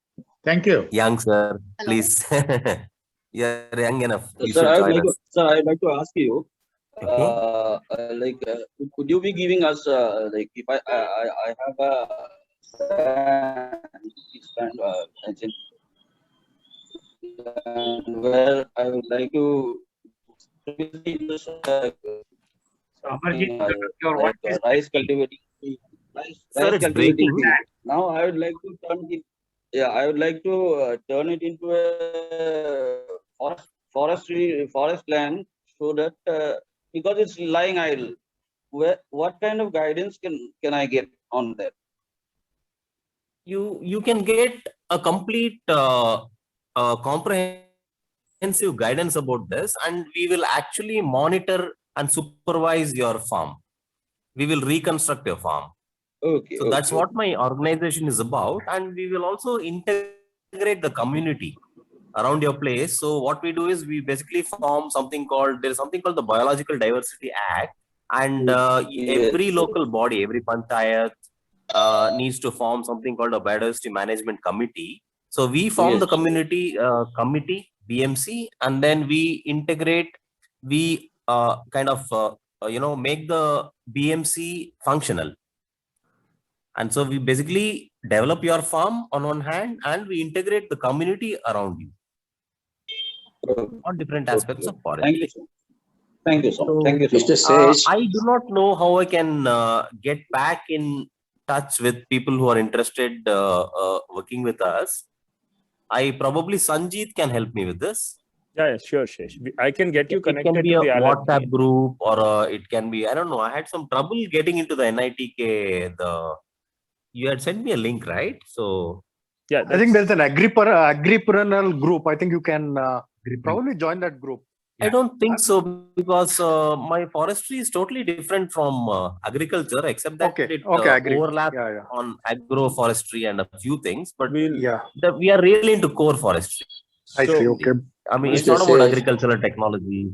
Thank you. Young sir, Hello. please. You're young enough. You Sir, should I join would us. I'd like to ask you, Okay. could you be giving us, if I have a agent, where I would like to Your voice is rice cultivating. Sir, it's breaking. Now I would like to turn it. Yeah, I would like to turn it into a forest land, so that because it's lying idle. What kind of guidance can I get on that? You can get a complete comprehensive guidance about this, and we will actually monitor and supervise your farm. We will reconstruct your farm. Okay. So that's what my organization is about, and we will also integrate the community around your place. So what we do is we basically form something called, there is something called the Biological Diversity Act, and every local body, every panchayat needs to form something called a biodiversity management committee. So we form the community committee, BMC, and then we integrate, we make the BMC functional. And so we basically develop your farm on one hand, and we integrate the community around you on different aspects of forest. Thank you, sir. Thank you, sir. So, Thank you, sir. Mr. Sage, I do not know how I can get back in touch with people who are interested working with us. Probably Sanjeet can help me with this. Yeah, sure, Shesh. I can get you It connected can be to a the WhatsApp LFP. group, or it can be, I don't know. I had some trouble getting into the NITK. You had sent me a link, right? So Yeah, I think there's an agripreneur group. I think you can probably join that group. I don't think so, because my forestry is totally different from agriculture, except that it overlaps on agroforestry and a few things. But we are really into core forestry. I see. Okay. I mean, it's not about agricultural technologies.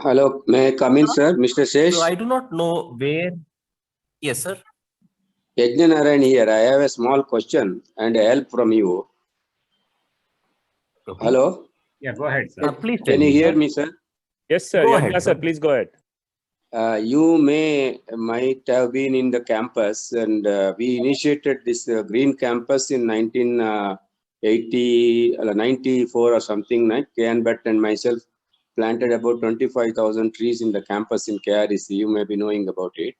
Hello, may I come in, sir? Mr. Sesh? So I do not know where. Yes, sir. Yajnanarayan here. I have a small question and help from you. Okay. Hello? Yeah, go ahead, sir. Please tell Can you me, hear sir. me, sir? Yes, sir. Go Yagna, ahead, sir. sir. Please go ahead. You might have been in the campus, and we initiated this green campus in 94 or something. Like K.N. Bhatt and myself planted about 25,000 trees in the campus in KREC. You may be knowing about it.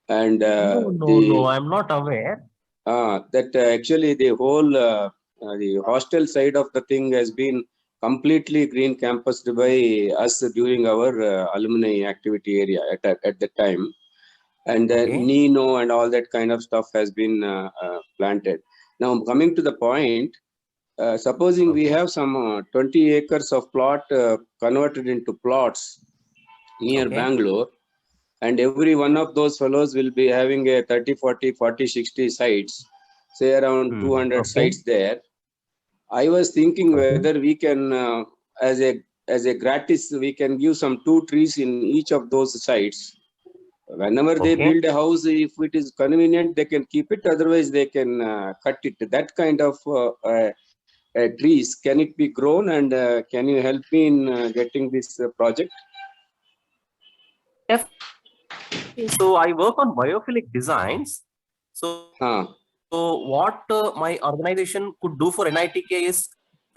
And No, I'm not aware. that actually the whole the hostel side of the thing has been completely green campused by us during our alumni activity area at the time. And Nino and all that kind of stuff has been planted. Now, coming to the point, supposing we have some 20 acres of plot converted into plots near Bangalore, and every one of those fellows will be having a 30, 40, 40, 60 sites, say around 200 sites there. I was thinking whether we can, as a gratis, we can give some 2 trees in each of those sites. Whenever they build a house, if it is convenient, they can keep it. Otherwise, they can cut it. That kind of trees, can it be grown? And can you help me in getting this project? Yes. So I work on biophilic designs. So, what my organization could do for NITK is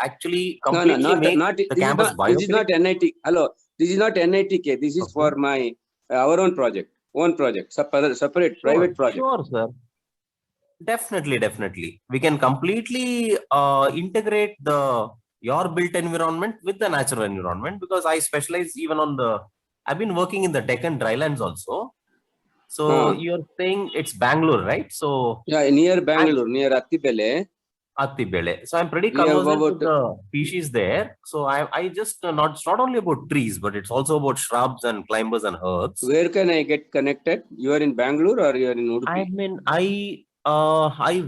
actually completely make the campus biophilic. This is not NIT. Hello, this is not NITK. This is for my our own project, separate private project. Sure, sir. Definitely. We can completely integrate your built environment with the natural environment, because I specialize even on I've been working in the Deccan drylands also. So you're saying it's Bangalore, right? So yeah, near Bangalore, near Attibele. So I'm pretty conversant with the species there. So I just it's not only about trees, but it's also about shrubs and climbers and herbs. Where can I get connected? You are in Bangalore or you are in Udupi? I mean, I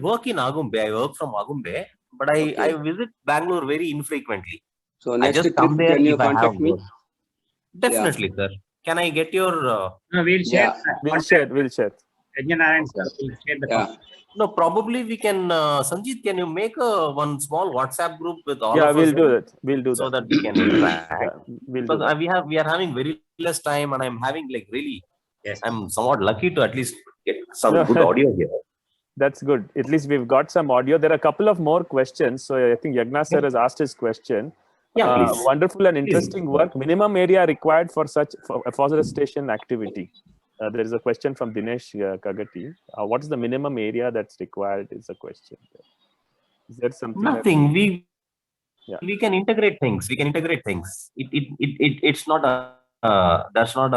work in Agumbe. I work from Agumbe, but I visit Bangalore very infrequently. So next trip, can you contact me? Definitely, sir. Can I get your? No, we'll share. We'll share. Yajnanarayan, sir, we'll share the contact. No, probably we can. Sanjeet, can you make one small WhatsApp group with all of us? Yeah, we'll do that. We'll do that. So that we can interact. Because we are having very less time, and I'm having really. Yes. I'm somewhat lucky to at least get some good audio here. That's good. At least we've got some audio. There are a couple of more questions. So I think Yagna sir has asked his question. Yeah, please. Wonderful and interesting work. Minimum area required for such afforestation activity. There is a question from Dinesh Kagati. What is the minimum area that's required? Is a question. Is there something? Nothing. We can integrate things. It's not that's not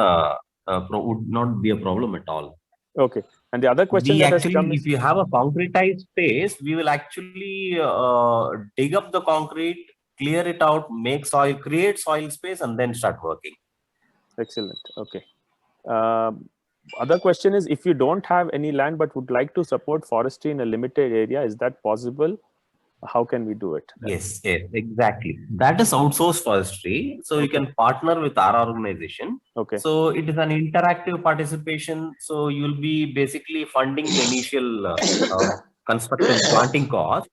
would not be a problem at all. Okay. And the other question that has come is, if you have a concretized space, we will actually dig up the concrete, clear it out, make soil, create soil space, and then start working. Excellent. Okay. Other question is, if you don't have any land but would like to support forestry in a limited area, is that possible? How can we do it? Yes, exactly. That is outsourced forestry. So you can partner with our organization. Okay. So it is an interactive participation. So you'll be basically funding the initial construction planting cost,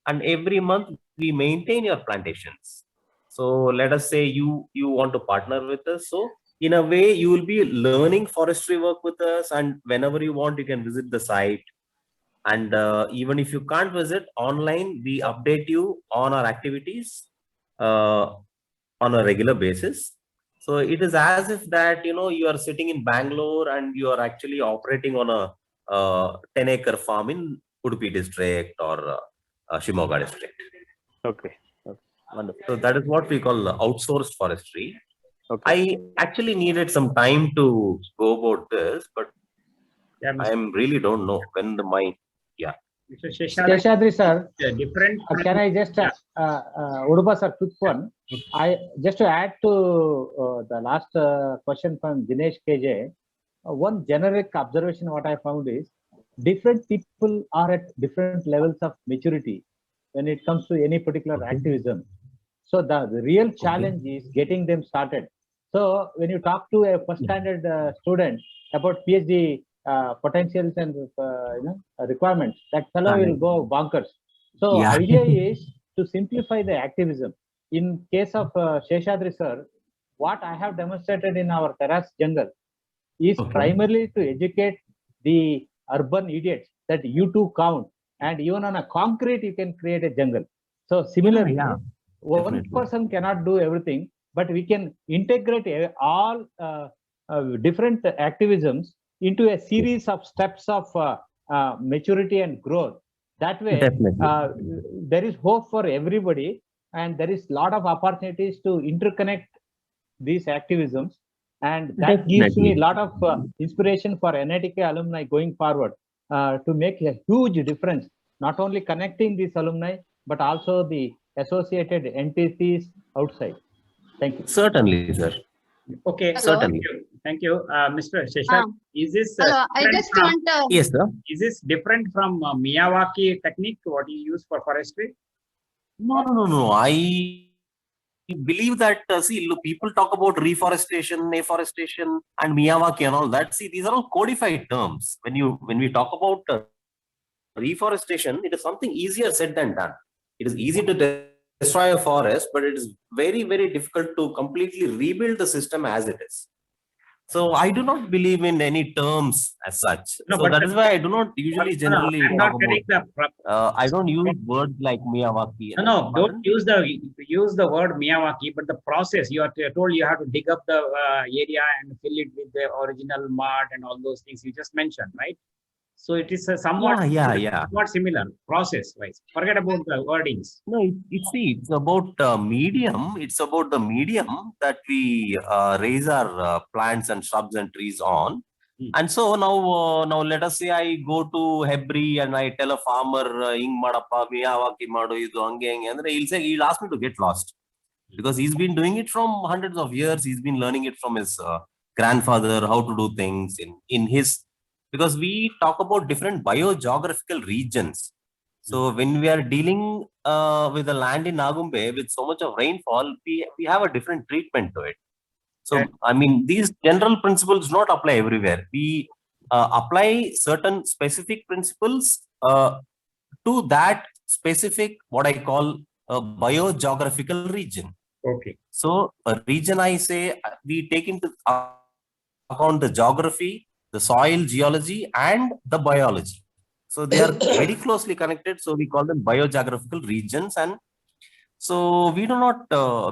and every month we maintain your plantations. So let us say you want to partner with us. So in a way, you will be learning forestry work with us, and whenever you want, you can visit the site. And even if you can't visit online, we update you on our activities on a regular basis. So it is as if that, you are sitting in Bangalore and you are actually operating on a 10-acre farm in Udupi district or Shimoga district. Okay. Wonderful. So that is what we call outsourced forestry. Okay. I actually needed some time to go about this, but I really don't know when Mr. Seshadri sir, different. Can I just, Udupa sir, quick one. Just to add to the last question from Dinesh KJ, one generic observation what I found is, different people are at different levels of maturity when it comes to any particular activism. So the real challenge is getting them started. So when you talk to a first standard student about PhD potentials and requirements, that fellow will go bonkers. So Yeah. idea is to simplify the activism. In case of Seshadri sir, what I have demonstrated in our terrace jungle is primarily to educate the urban idiots that you too count, and even on a concrete you can create a jungle. So similarly, one Definitely. person cannot do everything, but we can integrate all different activisms into a series of steps of maturity and growth. That way, Definitely. there is hope for everybody, and there is a lot of opportunities to interconnect these activisms, and that gives me a lot of inspiration for NITK alumni going forward to make a huge difference, not only connecting these alumni, but also the associated entities outside. Thank you. Certainly, sir. Okay, Hello. thank you. Thank you. Mr. Sheshak, is this Hello, I different just from- want Yes, sir. is this different from Miyawaki technique, what you use for forestry? No. I believe that, see, look, people talk about reforestation, afforestation, and Miyawaki and all that. See, these are all codified terms. When we talk about reforestation, it is something easier said than done. It is easy to destroy a forest, but it is very, very difficult to completely rebuild the system as it is. So I do not believe in any terms as such. No, So but that the- is why I do not usually generally I'm talk not getting about. I don't use words like Miyawaki. No, don't use the word Miyawaki, but the process. You are told you have to dig up the area and fill it with the original mud and all those things you just mentioned, right? So it is somewhat somewhat similar process-wise. Forget about the wordings. No, it's about medium. It's about the medium that we raise our plants and shrubs and trees on. And so now let us say I go to Hebri and I tell a farmer, "Ing madappa Miyawaki madu idu hange hange," and he'll ask me to get lost, because he's been doing it from hundreds of years. He's been learning it from his grandfather, how to do things in his. Because we talk about different biogeographical regions. So when we are dealing with the land in Nagumbe with so much of rainfall, we have a different treatment to it. So, I mean, these general principles do not apply everywhere. We apply certain specific principles to that specific, what I call a biogeographical region. Okay. So a region, I say, we take into account the geography, the soil geology, and the biology. So they are very closely connected. So we call them biogeographical regions. And so we do not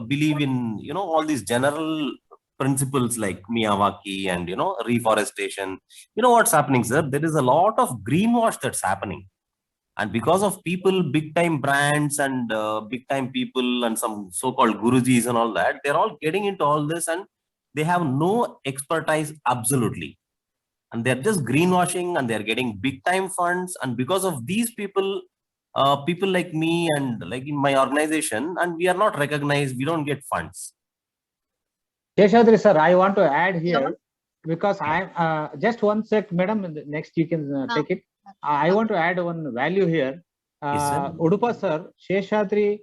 believe in, all these general principles like Miyawaki and, reforestation. You know what's happening, sir? There is a lot of greenwash that's happening. And because of people, big time brands and big time people and some so-called gurujis and all that, they're all getting into all this and they have no expertise absolutely. And they're just greenwashing and they're getting big time funds. And because of these people, people like me and like in my organization, and we are not recognized, we don't get funds. Sheshadri sir, I want to add here, because I just one sec, madam, next you can take it. I want to add one value here. Udupa sir, Sheshadri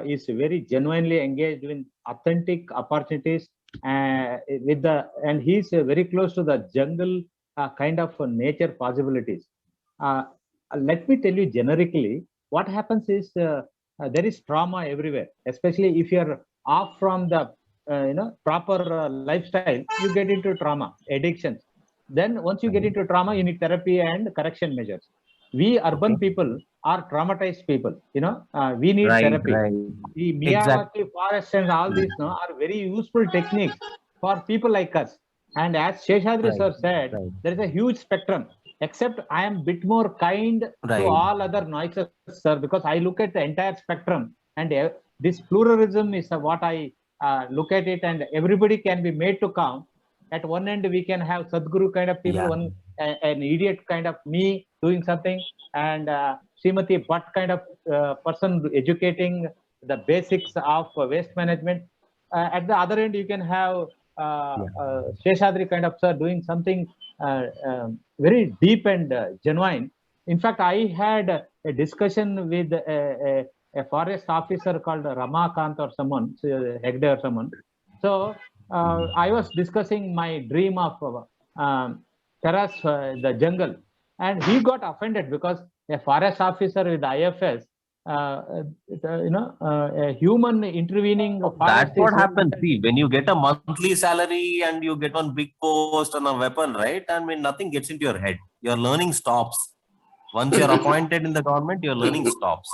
is very genuinely engaged in authentic opportunities and he's very close to the jungle kind of nature possibilities. Let me tell you generically, what happens is there is trauma everywhere, especially if you're off from the proper lifestyle, you get into trauma, addictions. Then once you get into trauma, you need therapy and correction measures. We urban people are traumatized people, we need therapy. The Miyawaki forest and all these are very useful techniques for people like us. And as Sheshadri sir said, there is a huge spectrum, except I am a bit more kind to all other noises, sir, because I look at the entire spectrum, and this pluralism is what I look at it, and everybody can be made to count. At one end, we can have Sadhguru kind of people, an idiot kind of me doing something, and Srimati Bhatt kind of person educating the basics of waste management. At the other end, you can have Sheshadri kind of sir doing something very deep and genuine. In fact, I had a discussion with a forest officer called Ramakant or someone, Hegde or someone. So I was discussing my dream of terrace the jungle, and he got offended because a forest officer with IFS, a human intervening. That's what happens. See, when you get a monthly salary and you get one big post on a weapon, right? I mean, nothing gets into your head. Your learning stops. Once you're appointed in the government, your learning stops.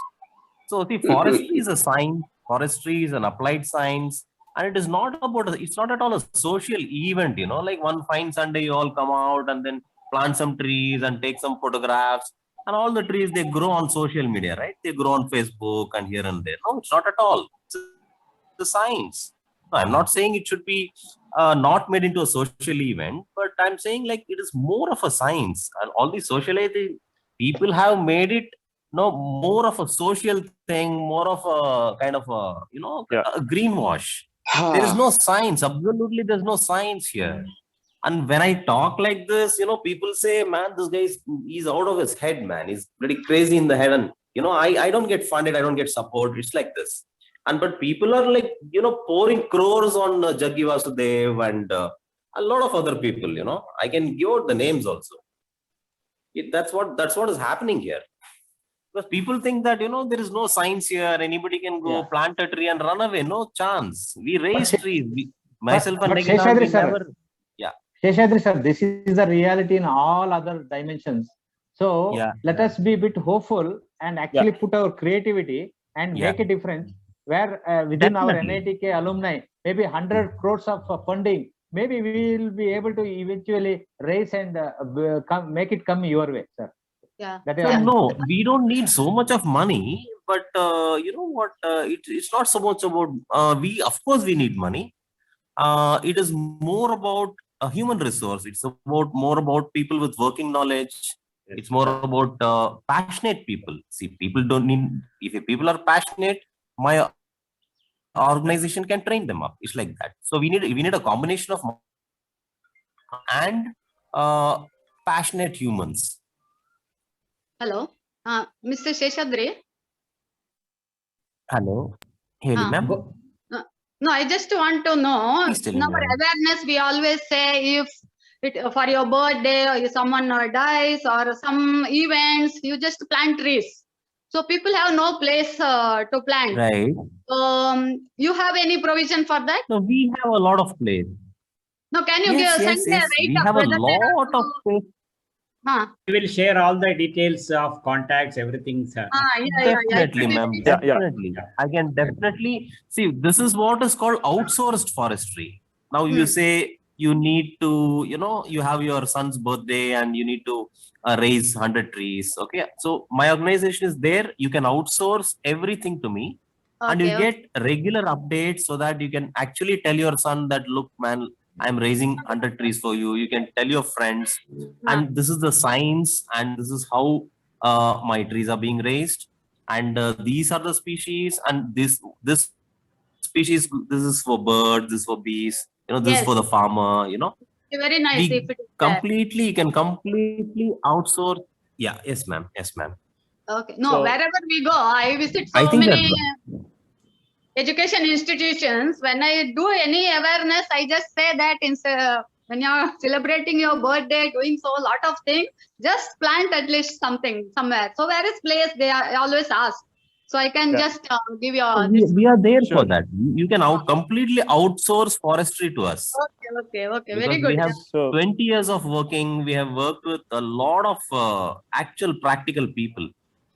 So, see, forestry is a science. Forestry is an applied science, and it is not about. It's not at all a social event. Like one fine Sunday, you all come out and then plant some trees and take some photographs. And all the trees, they grow on social media, right? They grow on Facebook and here and there. No, it's not at all. It's the science. No, I'm not saying it should be not made into a social event, but I'm saying like it is more of a science. And all these socializing people have made it more of a social thing, more of a kind of a greenwash. There is no science. Absolutely, there's no science here. And when I talk like this, people say, man, this guy he's out of his head, man. He's pretty crazy in the head. And, I don't get funded. I don't get support. It's like this. But people are like, pouring crores on Jaggi Vasudev and a lot of other people, I can give out the names also. That's what is happening here. Because people think that, there is no science here. Anybody can go plant a tree and run away. No chance. We raise trees. Myself and Nagina, we never... Sheshadri sir, this is the reality in all other dimensions. So let us be a bit hopeful and actually put our creativity and make a difference where within our NITK alumni, maybe 100 crores of funding, maybe we will be able to eventually raise and make it come your way, sir. Yeah. No, we don't need so much of money, but you know what? It's not so much about, of course we need money. It is more about a human resource. It's more about people with working knowledge. It's more about passionate people. See, people don't need, if people are passionate, my organization can train them up. It's like that. So we need a combination of and passionate humans. Hello, Mr. Sheshadri. Hello. Hey, ma'am. No, I just want to know, in our awareness, we always say if for your birthday or if someone dies or some events, you just plant trees. So people have no place to plant. Right. You have any provision for that? No, we have a lot of place. No, can you send a We have a lot of space. We will share all the details of contacts, everything, sir. Definitely, ma'am. Definitely. I can definitely see. This is what is called outsourced forestry. Now you say you need to, you have your son's birthday and you need to raise 100 trees. Okay. So my organization is there. You can outsource everything to me and you get regular updates so that you can actually tell your son that, look, man, I'm raising 100 trees for you. You can tell your friends, and this is the science, and this is how my trees are being raised, and these are the species, and this species, this is for birds, this is for bees, this is for the farmer. Very nice. You can completely outsource. Yeah. Yes, ma'am. Yes, ma'am. Okay. No, wherever we go, I visit so many education institutions. When I do any awareness, I just say that when you're celebrating your birthday, doing so a lot of things, just plant at least something somewhere. So where is place? They are always ask. So I can just give you. We are there for that. You can completely outsource forestry to us. Okay. Because Very good. We have 20 years of working. We have worked with a lot of actual practical people.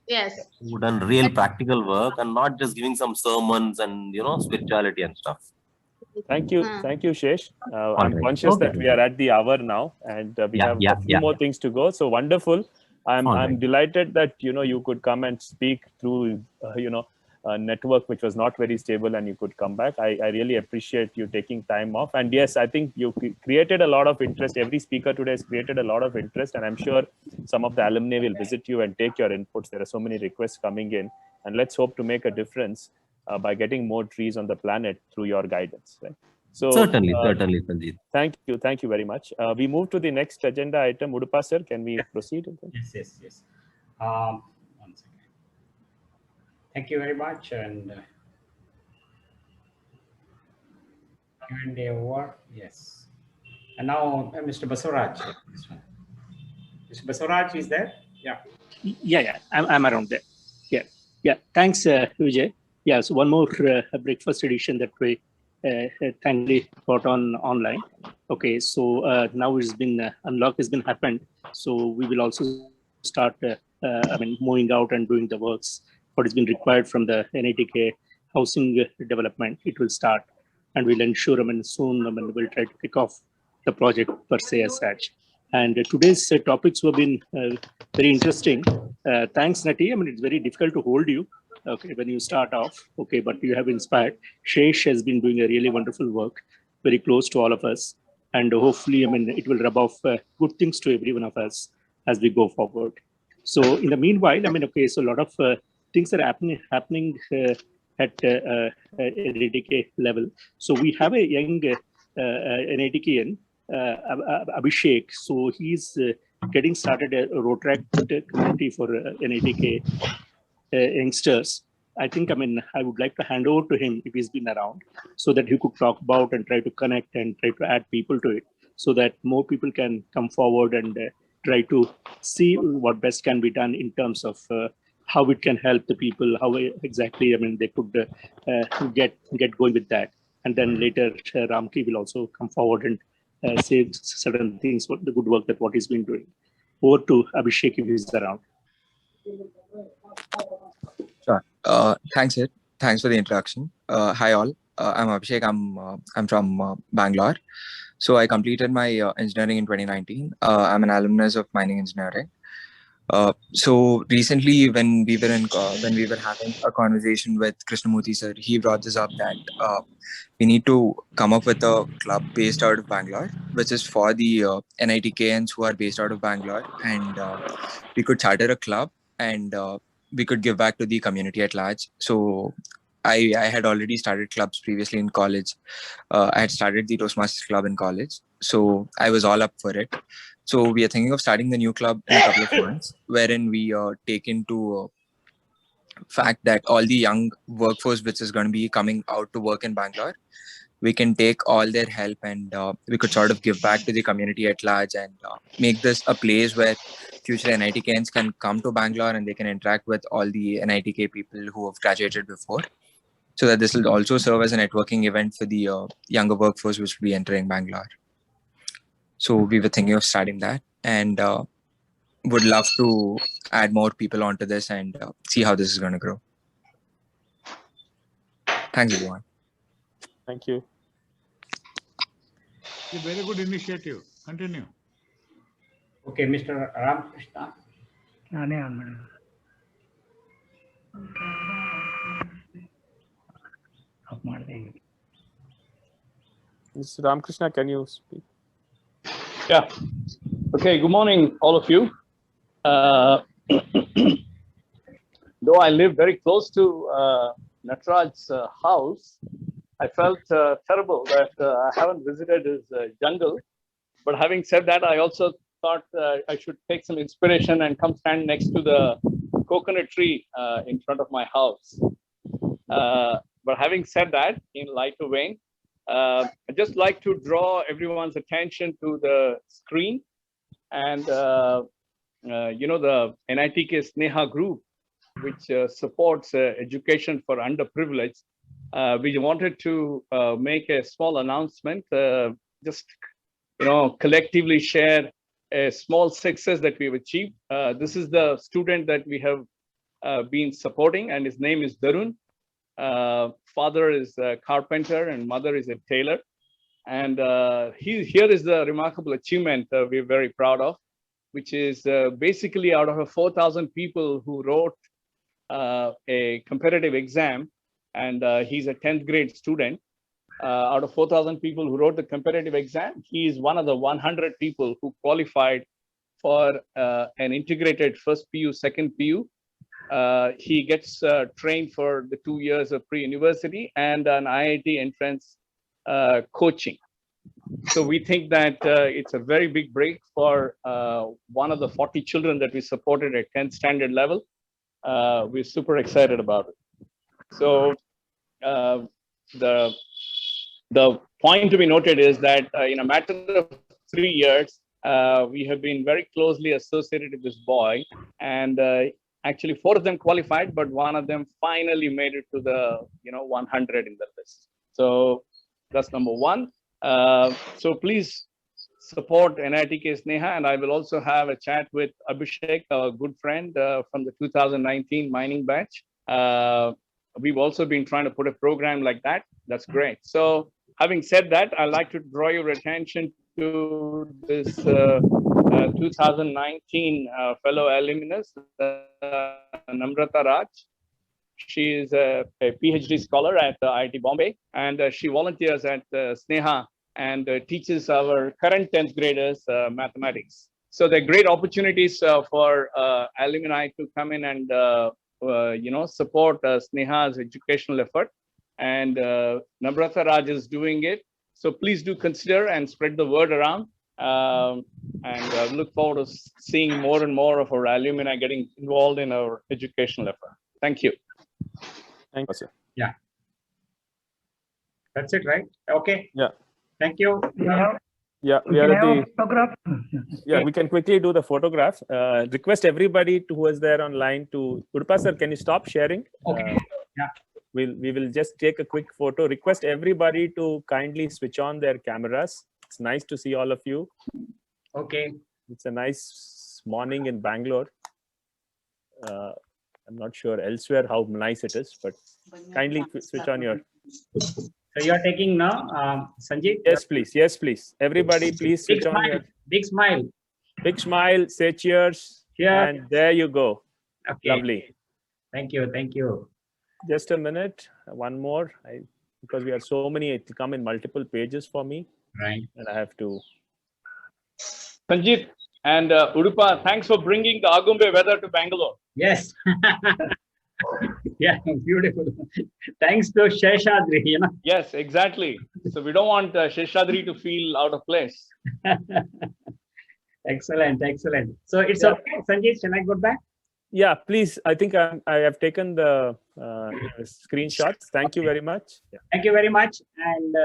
Yes. Who done real practical work and not just giving some sermons and spirituality and stuff. Thank you, Shesh. I'm conscious that we are at the hour now, and we have a few more things to go. So wonderful. I'm delighted that you could come and speak through a network which was not very stable, and you could come back. I really appreciate you taking time off. And yes, I think you created a lot of interest. Every speaker today has created a lot of interest, and I'm sure some of the alumni will visit you and take your inputs. There are so many requests coming in, and let's hope to make a difference by getting more trees on the planet through your guidance. Right? So certainly, Sanjeev. Thank you very much. We move to the next agenda item. Udupa sir, can we proceed? Yes. One second. Thank you very much. And Q&A over. Yes. And now Mr. Basuraj. Mr. Basuraj is there? Yeah. Yeah. I'm around there. Yeah. Thanks, Vijay. Yeah. So one more breakfast edition that we thankfully got online. Okay. So now it's been unlock has been happened. So we will also start. Moving out and doing the works. What has been required from the NITK housing development. It will start, and we'll ensure. Soon. We'll try to kick off the project per se as such. And today's topics have been very interesting. Thanks, Nati. It's very difficult to hold you, okay, when you start off, okay, but you have inspired. Shesh has been doing a really wonderful work, very close to all of us. And hopefully, it will rub off good things to every one of us as we go forward. So in the meanwhile, okay, so a lot of things are happening at NITK level. So we have a young NITKian, Abhishek. So he's getting started a Rotaract community for NITK youngsters. I think, I would like to hand over to him if he's been around, so that he could talk about and try to connect and try to add people to it, so that more people can come forward and try to see what best can be done in terms of how it can help the people, how exactly, they could get going with that. And then later, Ramki will also come forward and say certain things, what the good work that what he's been doing. Over to Abhishek if he's around. Sure. Thanks, Ed. Thanks for the introduction. Hi all. I'm Abhishek. I'm from Bangalore. So I completed my engineering in 2019. I'm an alumnus of mining engineering. So recently, when we were having a conversation with Krishnamurthy sir, he brought this up that we need to come up with a club based out of Bangalore, which is for the NITKians who are based out of Bangalore, and we could charter a club and we could give back to the community at large. So I had already started clubs previously in college. I had started the Toastmasters Club in college, so I was all up for it. So we are thinking of starting the new club in a couple of months, wherein we take into fact that all the young workforce which is going to be coming out to work in Bangalore, we can take all their help and we could sort of give back to the community at large and make this a place where future NITKians can come to Bangalore and they can interact with all the NITK people who have graduated before. So that this will also serve as a networking event for the younger workforce which will be entering Bangalore. So we were thinking of starting that, and would love to add more people onto this and see how this is going to grow. Thanks, everyone. Thank you. A very good initiative. Continue. Okay, Mr. Ramakrishna. Mr. Ramakrishna, can you speak? Yeah. Okay. Good morning, all of you. Though I live very close to Nataraj's house, I felt terrible that I haven't visited his jungle. But having said that, I also thought I should take some inspiration and come stand next to the coconut tree in front of my house. But having said that, in lighter vein, I'd just like to draw everyone's attention to the screen. And, the NITK Sneha group, which supports education for underprivileged. We wanted to make a small announcement, collectively share a small success that we've achieved. This is the student that we have been supporting, and his name is Darun. Father is a carpenter and mother is a tailor. And here is the remarkable achievement we're very proud of, which is basically out of 4,000 people who wrote a competitive exam, and he's a 10th grade student. Out of 4,000 people who wrote the competitive exam, he is one of the 100 people who qualified for an integrated first PU, second PU. He gets trained for the 2 years of pre-university and an IIT entrance coaching. So we think that it's a very big break for one of the 40 children that we supported at 10th standard level. We're super excited about it. So the the point to be noted is that in a matter of 3 years, we have been very closely associated with this boy, and actually 4 of them qualified, but 1 of them finally made it to the 100 in the list. So that's number 1. So please support NITK Sneha, and I will also have a chat with Abhishek, a good friend from the 2019 mining batch. We've also been trying to put a program like that. That's great. So having said that, I'd like to draw your attention to this 2019 fellow alumnus, Namrata Raj. She is a PhD scholar at IIT Bombay, and she volunteers at Sneha and teaches our current 10th graders mathematics. So there are great opportunities for alumni to come in and support Sneha's educational effort. And Namrata Raj is doing it. So please do consider and spread the word around. And look forward to seeing more and more of our alumni getting involved in our educational effort. Thank you. Thank you, sir. Yeah. That's it, right? Okay. Yeah. Thank you. Yeah, we are at the photograph. Yeah, we can quickly do the photograph. Request everybody who is there online to Udupa sir, can you stop sharing? Okay. Yeah. We will just take a quick photo. Request everybody to kindly switch on their cameras. It's nice to see all of you. Okay. It's a nice morning in Bangalore. I'm not sure elsewhere how nice it is, but kindly switch on your. So you are taking now, Sanjeev? Yes, please. Yes, please. Everybody, please switch on your. Big smile. Big smile. Say cheers. Cheers. And there you go. Okay. Lovely. Thank you. Thank you. Just a minute. One more. Because we are so many, it will come in multiple pages for me. Right. And I have to. Sanjeev and Udupa, thanks for bringing the Agumbe weather to Bangalore. Yes. Yeah, beautiful. Thanks to Sheshadri, Yes, exactly. So we don't want Sheshadri to feel out of place. Excellent, excellent. So it's okay, Sanjeev, can I go back? Yeah, please. I think I have taken the screenshots. Thank you very much. Yeah. Thank you very much. And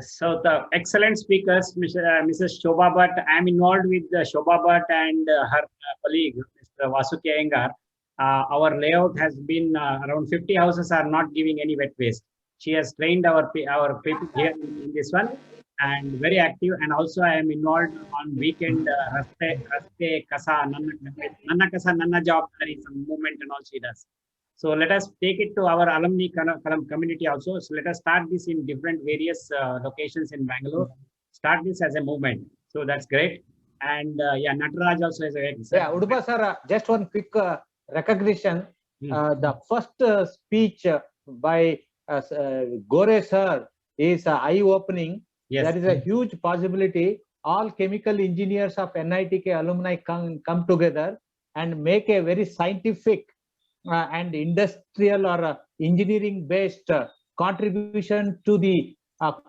so the excellent speakers, Mrs. Shobha Bhatt. I'm involved with Shobha Bhatt and her colleague, Mr. Vasuki Iyengar. Our layout has been around 50 houses are not giving any wet waste. She has trained our people here in this one and very active. And also I am involved on weekend Raste Kasa, Nanna Kasa, Nanna Jawabdari, some movement and all she does. So let us take it to our alumni community also. So let us start this in different various locations in Bangalore. Start this as a movement. So that's great. And yeah, Nataraj also has a very Yeah, Udupa sir, just one quick recognition. The first speech by Gore sir is eye-opening. Yes. There is a huge possibility all chemical engineers of NITK alumni come together and make a very scientific and industrial or engineering based contribution to the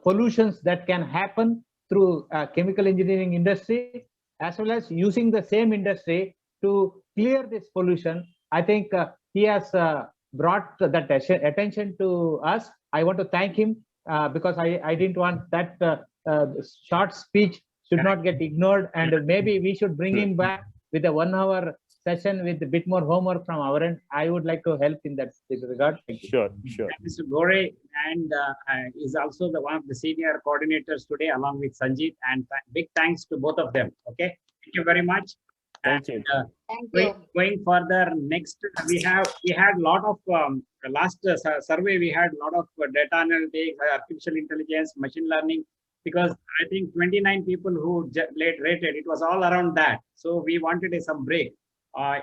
pollutions that can happen through chemical engineering industry, as well as using the same industry to clear this pollution. I think he has brought that attention to us. I want to thank him because I didn't want that short speech should not get ignored, and maybe we should bring him back with a 1 hour session with a bit more homework from our end. I would like to help in that regard. Sure, sure. Mr. Gore and is also the one of the senior coordinators today, along with Sanjeev. And big thanks to both of them. Okay, thank you very much. Thank you. Thank you. Going further, next we had a lot of last survey. We had a lot of data analytics, artificial intelligence, machine learning. Because I think 29 people who rated, it was all around that. So we wanted some break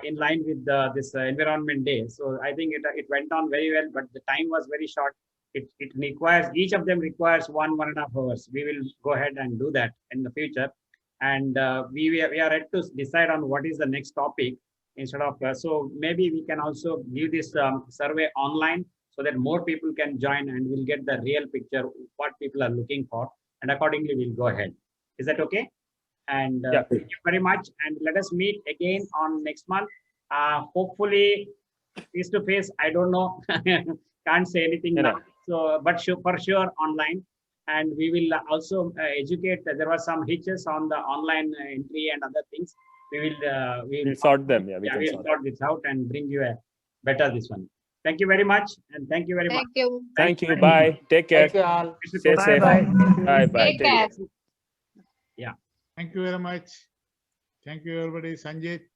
in line with this environment day. So I think it went on very well, but the time was very short. It requires, each of them requires 1.5 hours. We will go ahead and do that in the future. And we are ready to decide on what is the next topic instead of, so maybe we can also give this survey online so that more people can join and we'll get the real picture, what people are looking for. And accordingly, we'll go ahead. Is that okay? And yeah. Thank you very much. And let us meet again on next month. Hopefully, face to face. I don't know. Can't say anything now. So, but for sure online. and we will also educate. There were some hitches on the online entry and other things. We'll sort them. Yeah, we'll sort this out and bring you a better this one. Thank you very much, and thank you very much. Thank you. Thank you. Bye. Take care. Thank you all. Stay safe. Bye. Bye. Take care. Yeah. Thank you very much. Thank you, everybody. Sanjit.